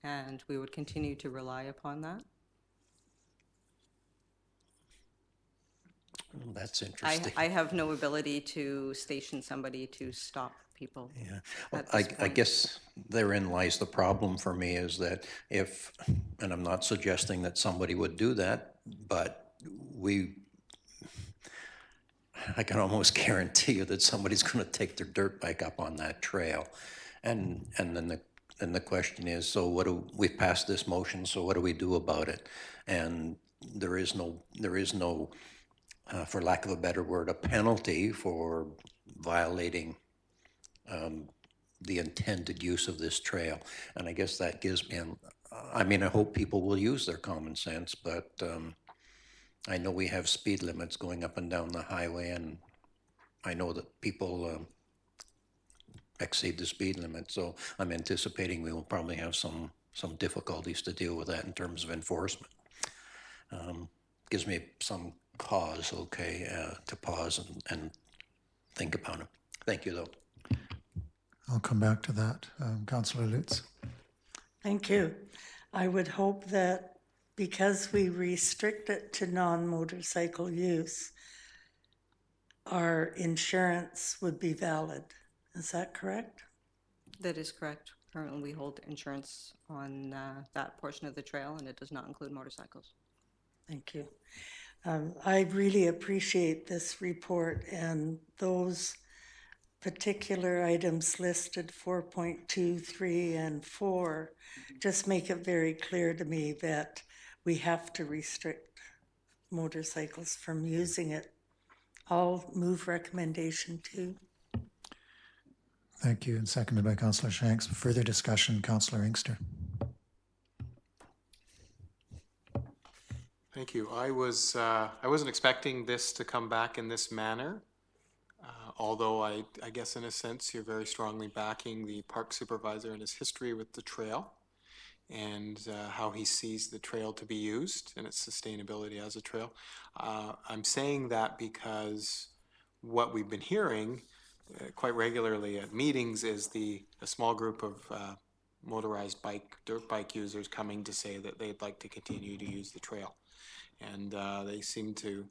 and we would continue to rely upon that. Well, that's interesting. I have no ability to station somebody to stop people. Yeah, well, at this I point. guess therein lies the problem for me is that if, and I'm not suggesting that somebody would do that, but I can almost guarantee you that somebody's going to take their dirt bike up on that trail. And then the question is, so we've passed this motion, so what do we do about it? And there is no, for lack of a better word, a penalty for violating the intended use of this trail. And I guess that gives me, I mean, I hope people will use their common sense, but I know we have speed limits going up and down the highway, and I know that people exceed the speed limit, so I'm anticipating we will probably have some difficulties to deal with that in terms of enforcement. Gives me some cause, okay, to pause and think about it. Thank you, though. I'll come back to that. Councillor Lutz. Thank you. I would hope that because we restrict it to non-motorcycle use, our insurance would be valid. Is that correct? That is correct. Currently, we hold insurance on that portion of the trail, and it does not include motorcycles. Thank you. I really appreciate this report, and those particular items listed 4.2, 3, and 4 just make it very clear to me that we have to restrict motorcycles from using it. I'll move recommendation 2. Thank you, and seconded by Councillor Shanks. Further discussion, Councillor Inkster. Thank you. I wasn't expecting this to come back in this manner. Although I guess in a sense you're very strongly backing the park supervisor and his history with the trail and how he sees the trail to be used and its sustainability as a trail. I'm saying that because what we've been hearing quite regularly at meetings is a small group of motorized dirt bike users coming to say that they'd like to continue to use the trail. and they seem to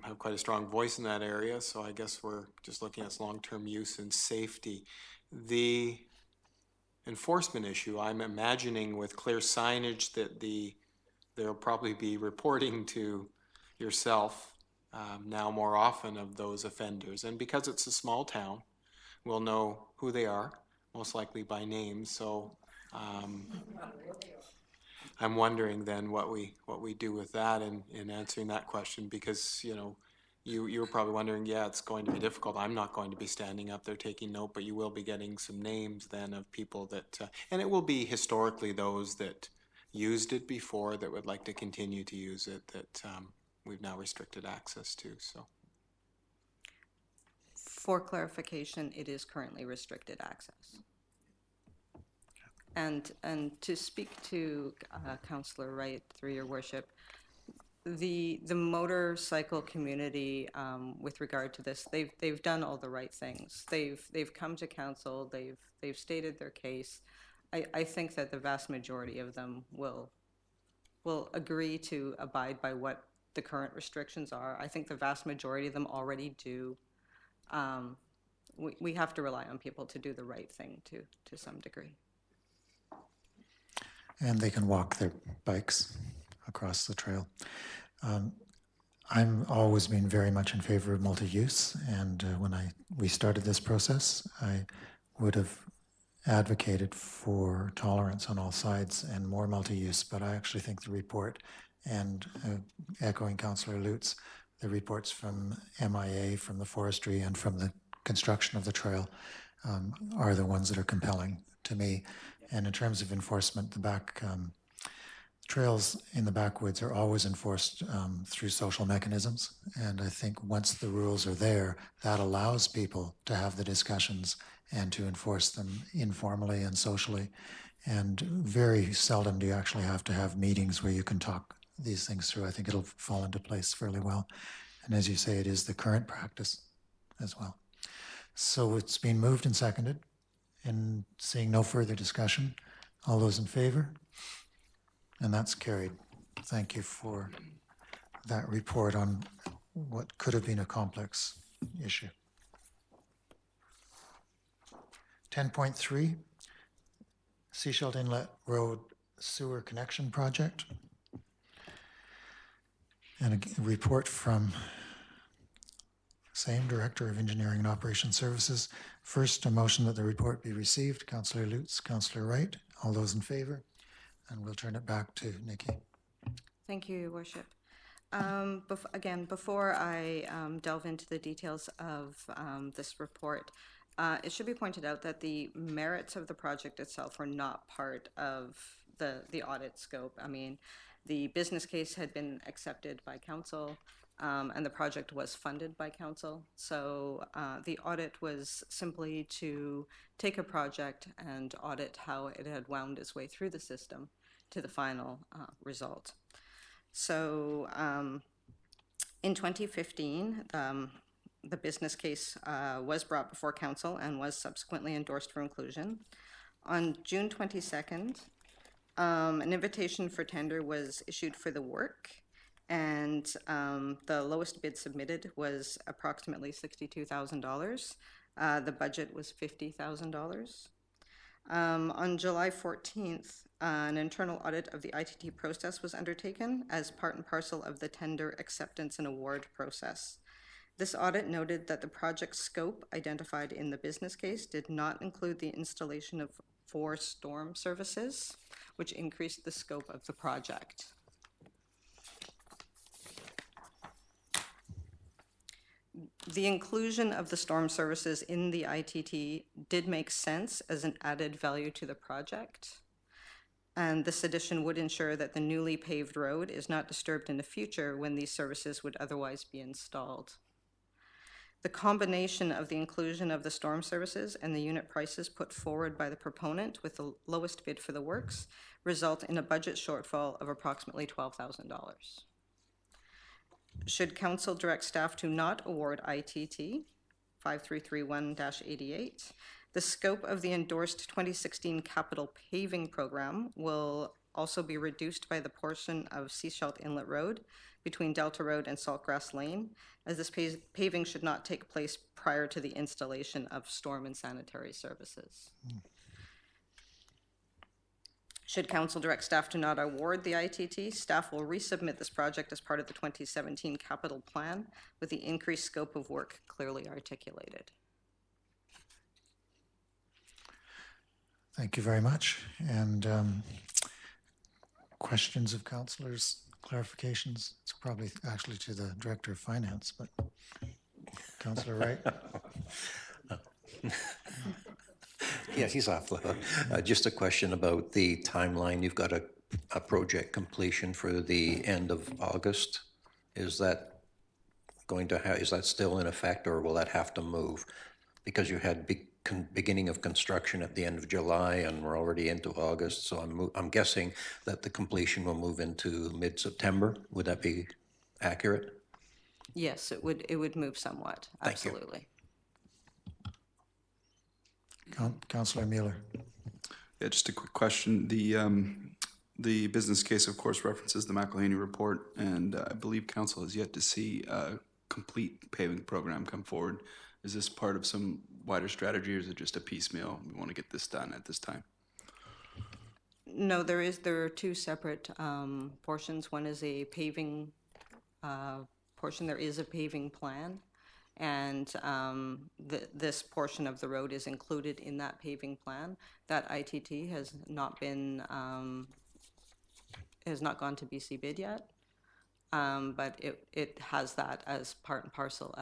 have quite a strong voice in that area, so I guess we're just looking at long-term use and safety. The enforcement issue, I'm imagining with clear signage that there'll probably be reporting to yourself now more often of those offenders. And because it's a small town, we'll know who they are, most likely by name. So I'm wondering then what we do with that in answering that question, because you were probably wondering, yeah, it's going to be difficult. I'm not going to be standing up there taking note, but you will be getting some names then of people that, and it will be historically those that used it before that would like to continue to use it that we've now restricted access to. So, For clarification, it is currently restricted access. And to speak to Councillor Wright, through your worship, the motorcycle community, with regard to this, they've done all the right things. They've come to council. They've stated their case. I think that the vast majority of them will agree to abide by what the current restrictions are. I think the vast majority of them already do. We have to rely on people to do the right thing to some degree. And they can walk their bikes across the trail. I'm always been very much in favor of multi-use, and when we started this process, I would have advocated for tolerance on all sides and more multi-use, but I actually think the report, and echoing Councillor Lutz, the reports from MIA, from the forestry, and from the construction of the trail are the ones that are compelling to me. And in terms of enforcement, the trails in the backwoods are always enforced through social mechanisms. And I think once the rules are there, that allows people to have the discussions and to enforce them informally and socially. And very seldom do you actually have to have meetings where you can talk these things through. I think it'll fall into place fairly well. And as you say, it is the current practice as well. So it's been moved and seconded. And seeing no further discussion, all those in favor? And that's carried. Thank you for that report on what could have been a complex issue. 10.3, Seashell Inlet Road Sewer Connection Project. And a report from same Director of Engineering and Operations Services. First, a motion that the report be received. Councillor Lutz, Councillor Wright, all those in favor? And we'll turn it back to Nikki. Thank you, Your Worship. Again, before I delve into the details of this report, it should be pointed out that the merits of the project itself were not part of the audit scope. I mean, the business case had been accepted by council, and the project was funded by council. So the audit was simply to take a project and audit how it had wound its way through the system to the final result. So in 2015, the business case was brought before council and was subsequently endorsed for inclusion. On June 22nd, an invitation for tender was issued for the work, and the lowest bid submitted was approximately $62,000. The budget was $50,000. On July 14th, an internal audit of the ITT process was undertaken as part and parcel of the tender acceptance and award process. This audit noted that the project scope identified in the business case did not include the installation of 4 storm services, which increased the scope of the project. The inclusion of the storm services in the ITT did make sense as an added value to the project. And this addition would ensure that the newly paved road is not disturbed in the future when these services would otherwise be installed. The combination of the inclusion of the storm services and the unit prices put forward by the proponent with the lowest bid for the works result in a budget shortfall of approximately $12,000. Should council direct staff to not award ITT 5331-88, the scope of the endorsed 2016 capital paving program will also be reduced by the portion of Seashelt Inlet Road between Delta Road and Saltgrass Lane, as this paving should not take place prior to the installation of storm and sanitary services. Should council direct staff to not award the ITT, staff will resubmit this project as part of the 2017 capital plan with the increased scope of work clearly articulated. Thank you very much. And questions of councillors, clarifications? It's probably actually to the Director of Finance, but Councillor Wright? Yeah, he's off the hook. Just a question about the timeline. You've got a project completion for the end of August. Is that going to is that still in effect, or will that have to move? Because you had beginning of construction at the end of July, and we're already into August. So I'm guessing that the completion will move into mid-September. Would that be accurate? Yes, it would move somewhat. Thank you. Absolutely. Councillor Mueller. Yeah, just a quick question. The business case, of course, references the McElhaney report, and I believe council has yet to see a complete paving program come forward. Is this part of some wider strategy, or is it just a piecemeal? We want to get this done at this time. No, there are two separate portions. One is a paving portion. There is a paving plan, and this portion of the road is included in that paving plan. That ITT has not gone to BC bid yet, but it has that as part and parcel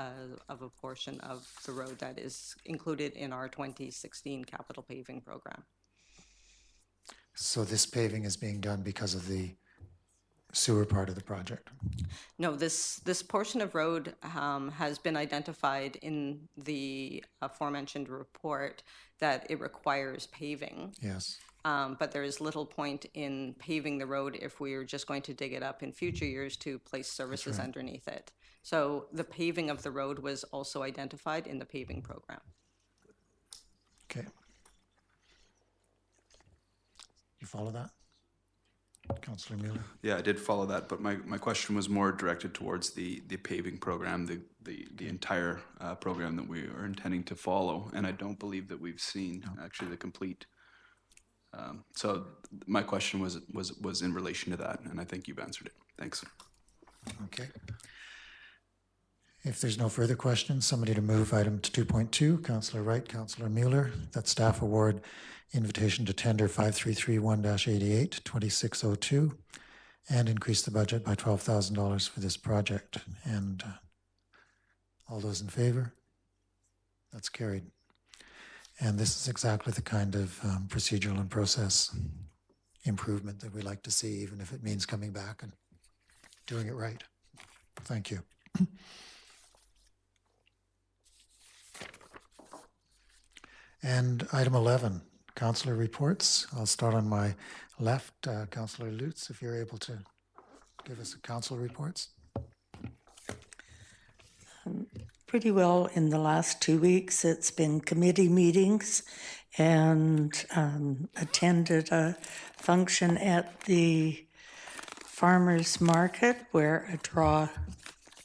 of a portion of the road that is included in our 2016 capital paving program. So this paving is being done because of the sewer part of the project? No, this portion of road has been identified in the aforementioned report that it requires paving. Yes. But there is little point in paving the road if we are just going to dig it up in future years to place services underneath it. So the paving of the road was also identified in the paving program. Okay. You follow that? Councillor Mueller? Yeah, I did follow that, but my question was more directed towards the paving program, the entire program that we are intending to follow, and I don't believe that we've seen actually the complete. So my question was in relation to that, and I think you've answered it. Thanks. Okay. If there's no further questions, somebody to move item to 2.2, Councillor Wright, Councillor Mueller, that staff award invitation to tender 5331-88, 2602, and increase the budget by $12,000 for this project. And all those in favor? That's carried. And this is exactly the kind of procedural and process improvement that we like to see, even if it means coming back and doing it right. Thank you. And item 11, councillor reports. I'll start on my left. Councillor Lutz, if you're able to give us a council reports. Pretty well in the last 2 weeks. It's been committee meetings and attended a function at the farmers market where a draw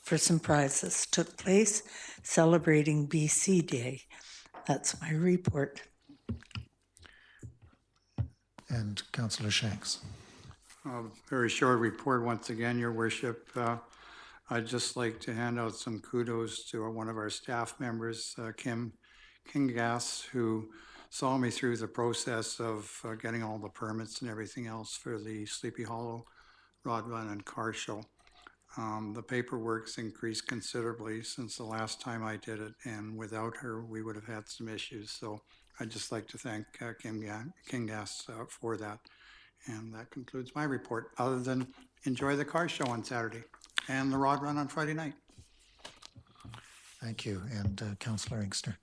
for some prizes took place celebrating BC Day. That's my report. And Councillor Shanks. Very short report once again, Your Worship. I'd just like to hand out some kudos to one of our staff members, Kim Kingas, who saw me through the process of getting all the permits and everything else for the Sleepy Hollow Rod Run and Car Show. The paperwork's increased considerably since the last time I did it, and without her, we would have had some issues. So I'd just like to thank Kim Kingas for that. And that concludes my report, other than enjoy the car show on Saturday and the Rod Run on Friday night. Thank you. And Councillor Inkster.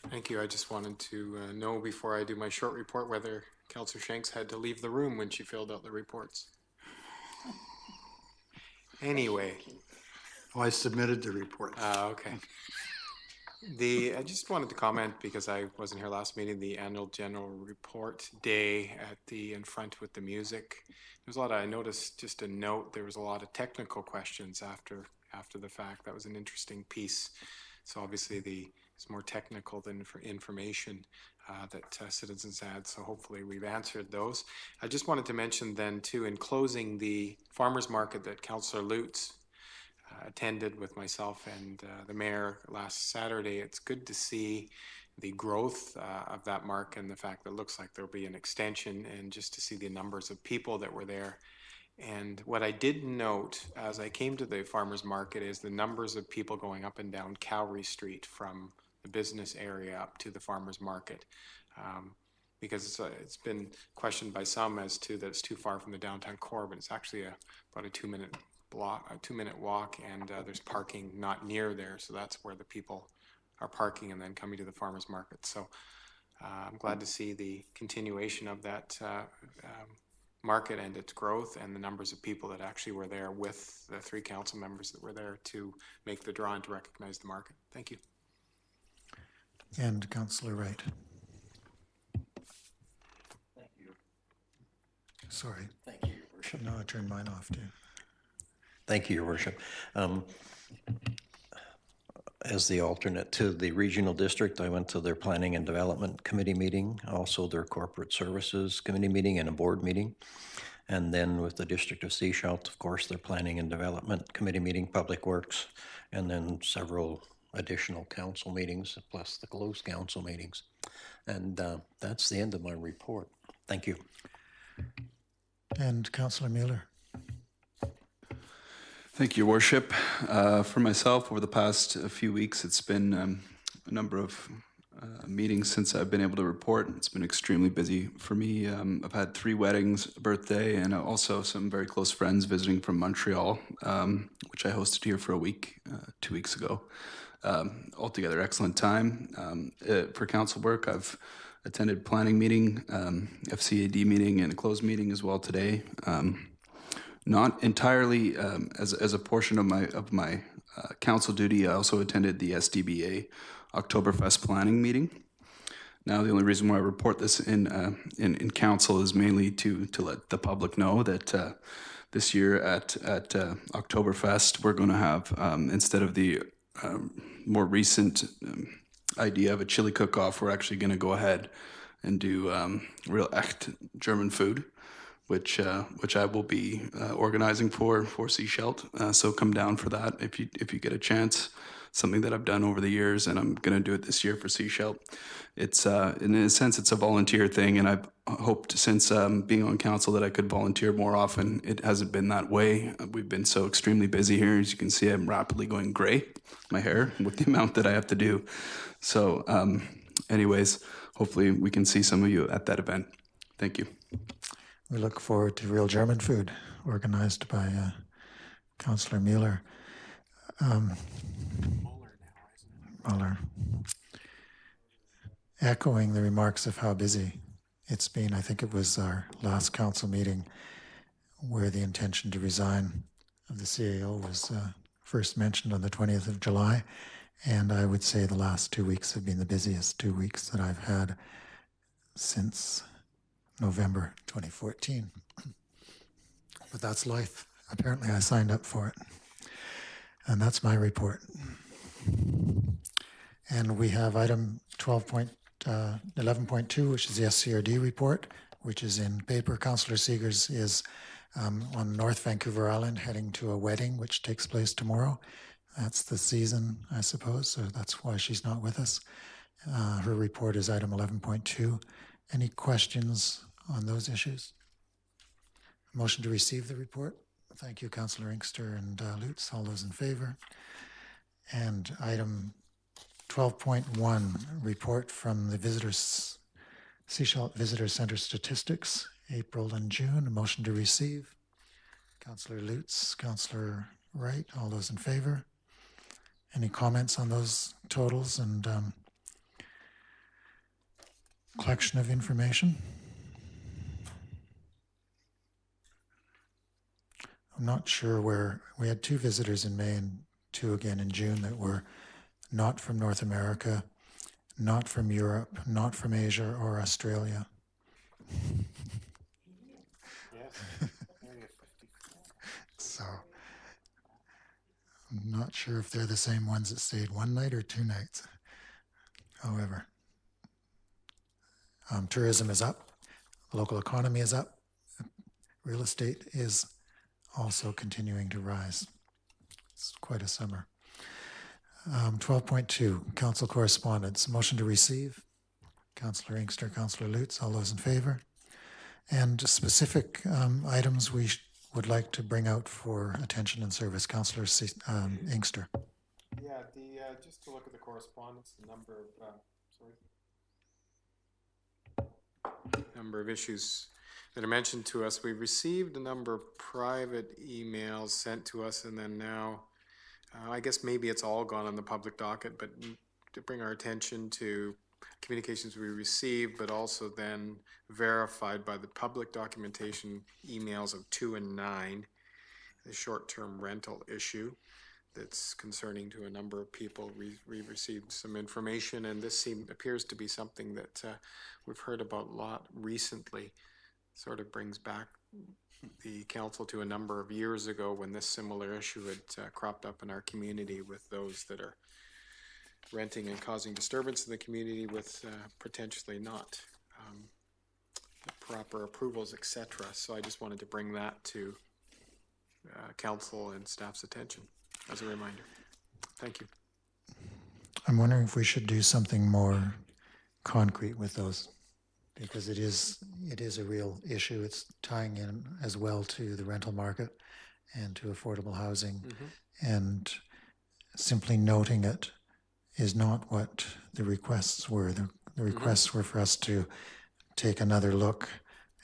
Thank you. I just wanted to know before I do my short report whether Councillor Shanks had to leave the room when she filled out the reports. Anyway. Oh, I submitted the report. Okay. I just wanted to comment because I wasn't here last meeting, the annual general report day in front with the music. There's a lot I noticed, just a note, there was a lot of technical questions after the fact. That was an interesting piece. So obviously it's more technical than for information that citizens had. So hopefully we've answered those. I just wanted to mention then too, in closing, the farmers market that Councillor Lutz attended with myself and the mayor last Saturday. It's good to see the growth of that market and the fact that it looks like there'll be an extension, and just to see the numbers of people that were there. And what I did note as I came to the farmers market is the numbers of people going up and down Cowrie Street from the business area up to the farmers market. Because it's been questioned by some as to that it's too far from the downtown core, but it's actually about a 2-minute walk, and there's parking not near there, so that's where the people are parking and then coming to the farmers market. So I'm glad to see the continuation of that market and its growth, and the numbers of people that actually were there with the 3 council members that were there to make the draw and to recognize the market. Thank you. And Councillor Wright. Thank you. Sorry. Thank you, Your Worship. No, I turned mine off too. Thank you, Your Worship. As the alternate to the regional district, I went to their Planning and Development Committee meeting, also their Corporate Services Committee meeting and a board meeting. And then with the District of Sechelt, of course, their Planning and Development Committee meeting, Public Works, and then several additional council meetings, plus the closed council meetings. And that's the end of my report. Thank you. And Councillor Mueller. Thank you, Your Worship. For myself, over the past few weeks, it's been a number of meetings since I've been able to report. It's been extremely busy for me. I've had 3 weddings, a birthday, and also some very close friends visiting from Montreal, which I hosted here for a week, 2 weeks ago. Altogether, excellent time. For council work, I've attended planning meeting, FCAD meeting, and a closed meeting as well today. Not entirely as a portion of my council duty, I also attended the SDBA Oktoberfest planning meeting. Now, the only reason why I report this in council is mainly to let the public know that this year at Oktoberfest, we're going to have, instead of the more recent idea of a chili cook-off, we're actually going to go ahead and do real echt German food, which I will be organizing for Sechelt. So come down for that if you get a chance. Something that I've done over the years, and I'm going to do it this year for Sechelt. It's in a sense it's a volunteer thing, and I've hoped since being on council that I could volunteer more often. It hasn't been that way. We've been so extremely busy here. As you can see, I'm rapidly going gray, my hair, with the amount that I have to do. So anyways, hopefully we can see some of you at that event. Thank you. We look forward to real German food organized by Councillor Mueller. Mueller. Echoing the remarks of how busy it's been, I think it was our last council meeting where the intention to resign of the CAO was first mentioned on the 20th of July. And I would say the last 2 weeks have been the busiest 2 weeks that I've had since November 2014. But that's life. Apparently I signed up for it. And that's my report. And we have item 11.2, which is the SCRD report, which is in paper. Councillor Seegers is on North Vancouver Island heading to a wedding, which takes place tomorrow. That's the season, I suppose, so that's why she's not with us. Her report is item 11.2. Any questions on those issues? Motion to receive the report. Thank you, Councillor Inkster and Lutz. All those in favor? And item 12.1, report from the Sechelt Visitor Center Statistics, April and June. A motion to receive. Councillor Lutz, Councillor Wright, all those in favor? Any comments on those totals and collection of information? I'm not sure where, we had 2 visitors in May and 2 again in June that were not from North America, not from Europe, not from Asia or Australia. So I'm not sure if they're the same ones that stayed one night or 2 nights. However, tourism is up, local economy is up, real estate is also continuing to rise. It's quite a summer. 12.2, council correspondence. Motion to receive. Councillor Inkster, Councillor Lutz, all those in favor? And specific items we would like to bring out for attention and service. Councillor Inkster. Yeah, just to look at the correspondence, the number of issues that are mentioned to us. We received a number of private emails sent to us, and then now, I guess maybe it's all gone on the public docket, but to bring our attention to communications we received, but also then verified by the public documentation emails of 2 and 9, the short-term rental issue that's concerning to a number of people. We received some information, and this appears to be something that we've heard about a lot recently. Sort of brings back the council to a number of years ago when this similar issue had cropped up in our community with those that are renting and causing disturbance in the community with potentially not the proper approvals, etc. So I just wanted to bring that to council and staff's attention as a reminder. Thank you. I'm wondering if we should do something more concrete with those, because it is a real issue. It's tying in as well to the rental market and to affordable housing. And simply noting it is not what the requests were. The requests were for us to take another look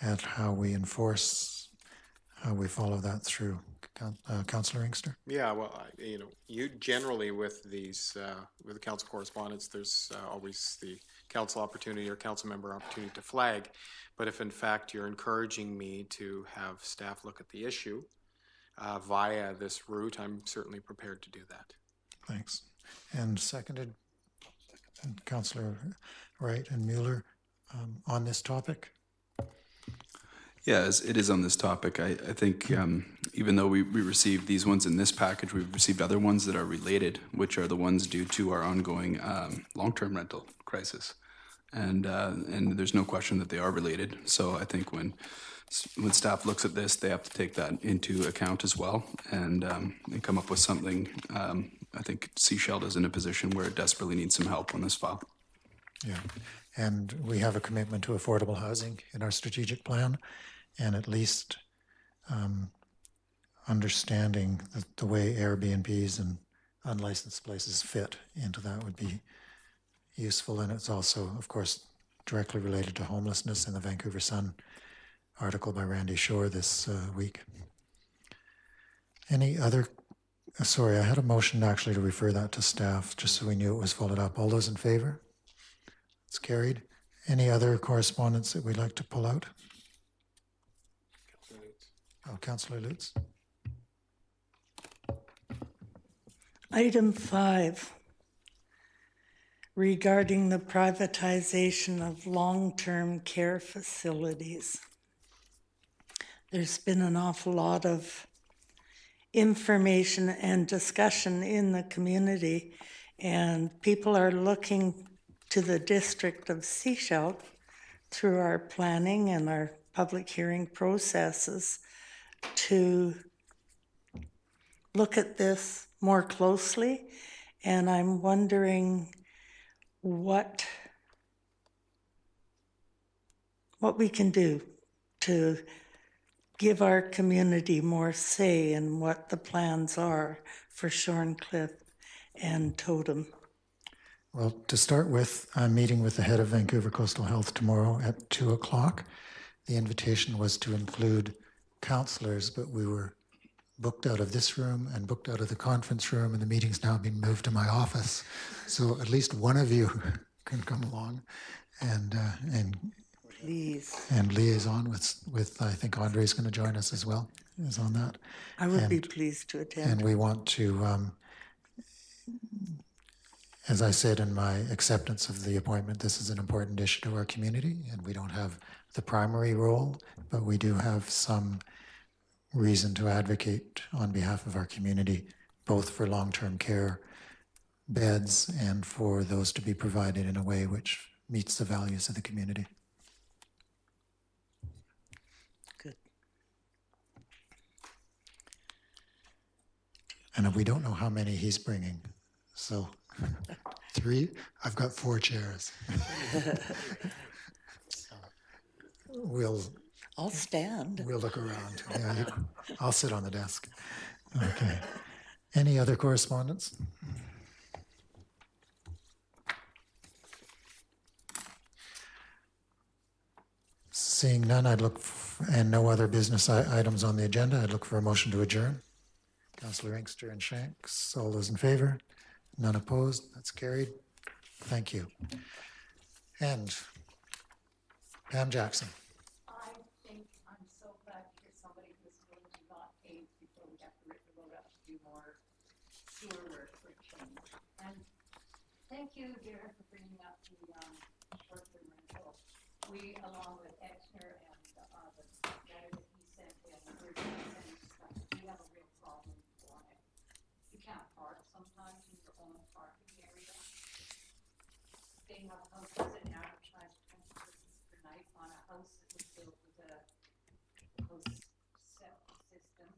at how we enforce, how we follow that through. Councillor Inkster? Yeah, well, you generally with these, with the council correspondence, there's always the council opportunity or council member opportunity to flag. But if in fact you're encouraging me to have staff look at the issue via this route, I'm certainly prepared to do that. Thanks. And seconded, Councillor Wright and Mueller on this topic? Yeah, it is on this topic. I think even though we received these ones in this package, we've received other ones that are related, which are the ones due to our ongoing long-term rental crisis. And there's no question that they are related. So I think when staff looks at this, they have to take that into account as well and come up with something. I think Seychelles is in a position where it desperately needs some help on this file. Yeah, and we have a commitment to affordable housing in our strategic plan, and at least understanding the way Airbnbs and unlicensed places fit into that would be useful. And it's also, of course, directly related to homelessness in the Vancouver Sun article by Randy Shore this week. Any other, sorry, I had a motion actually to refer that to staff, just so we knew it was followed up. All those in favor? It's carried. Any other correspondence that we'd like to pull out? Oh, Councillor Lutz. Item 5, regarding the privatization of long-term care facilities. There's been an awful lot of information and discussion in the community, and people are looking to the district of Seychelles through our planning and our public hearing processes to look at this more closely. And I'm wondering what we can do to give our community more say in what the plans are for Shorncliffe and Totem. Well, to start with, I'm meeting with the head of Vancouver Coastal Health tomorrow at 2:00. The invitation was to include councillors, but we were booked out of this room and booked out of the conference room, and the meeting's now been moved to my office. So at least one of you can come along and Please. And liaison with I think Andre's going to join us as well, is on that. I would be pleased to attend. And we want to As I said in my acceptance of the appointment, this is an important issue to our community, and we don't have the primary role, but we do have some reason to advocate on behalf of our community, both for long-term care beds and for those to be provided in a way which meets the values of the community. Good. And we don't know how many he's bringing, so 3, I've got 4 chairs. I'll stand. We'll look around. Yeah, I'll sit on the desk. Okay. Any other correspondence? Seeing none, and no other business items on the agenda, I'd look for a motion to adjourn. Councillor Inkster and Shanks, all those in favor? None opposed? That's carried. Thank you. And Pam Jackson. I think I'm so glad to hear somebody who's willing to not pay before we have to rip the road up to do more sewer work for change. And thank you, Darren, for bringing up the short-term rental. We, along with Exner and the letter that he sent in, we have a real problem on it. You can't park sometimes in your own parking area. They have houses and advertise 20 persons per night on a house that was built with a close septic system.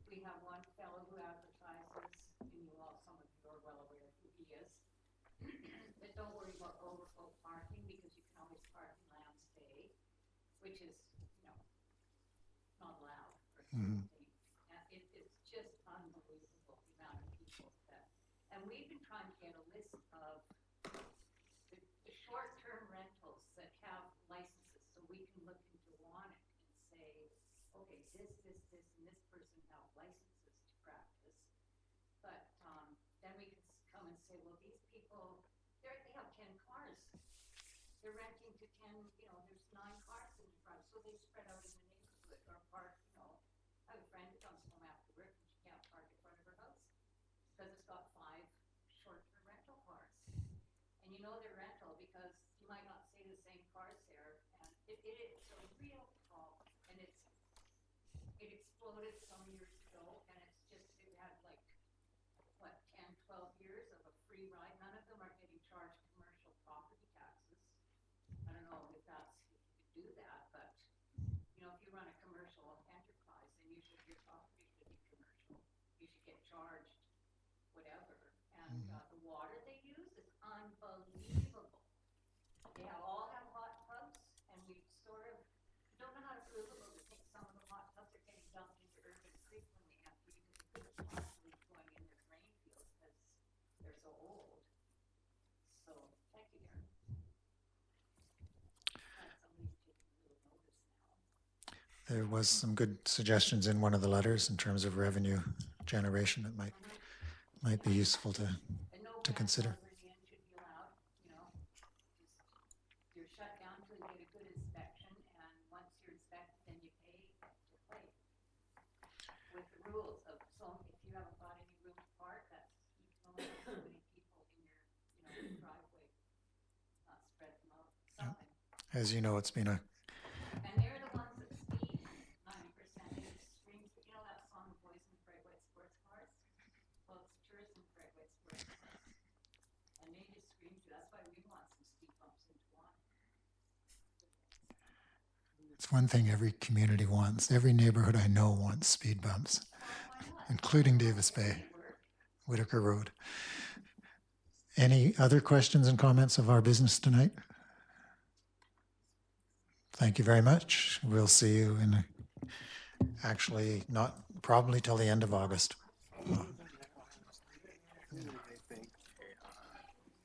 We have one fellow who advertises, and some of you are well aware who he is. But don't worry about overflow parking because you can always park in Lamb's Bay, which is, not allowed. And it's just unbelievable the amount of people that. And we've been trying to get a list of the short-term rentals that have licenses so we can look into Audit and say, okay, this, and this person have licenses to practice. But then we can come and say, well, these people, they have 10 cars. They're renting to 10, there's 9 cars in the front, so they spread out in the neighborhood or park, I have a friend who comes home after work and she can't park in front of her house because it's got 5 short-term rental cars. And they're rental because you might not see the same cars there. And it is a real problem. And it exploded some years ago. And it had 10, 12 years of a free ride. None of them are getting charged commercial property taxes. I don't know if you could do that, but if you run a commercial enterprise, then your property should be commercial. You should get charged whatever. And the water they use is unbelievable. They all have hot tubs, and we sort of don't know how to prove it, but we think some of the hot tubs are getting dumped into Urban Creek when they have to, because the possibly going in their drain fields because they're so old. So, thank you, Darren. Somebody's taking a little notice now. There was some good suggestions in one of the letters in terms of revenue generation that might be useful to consider. You're shut down till you get a good inspection, and once you're inspected, then you pay to play with the rules of. So if you haven't got any room to park, you can only have so many people in your driveway, not spread them out. Something. As you know, it's been a And they're the ones that speed 90%. It screams, that song, Boys in Bright White Sports Cars? Well, it's tourists in Bright White Sports Cars. And they just scream through. That's why we want some speed bumps into one. It's one thing every community wants. Every neighborhood I know wants speed bumps, including Davis Bay, Whitaker Road. Any other questions and comments of our business tonight? Thank you very much. We'll see you actually not probably till the end of August.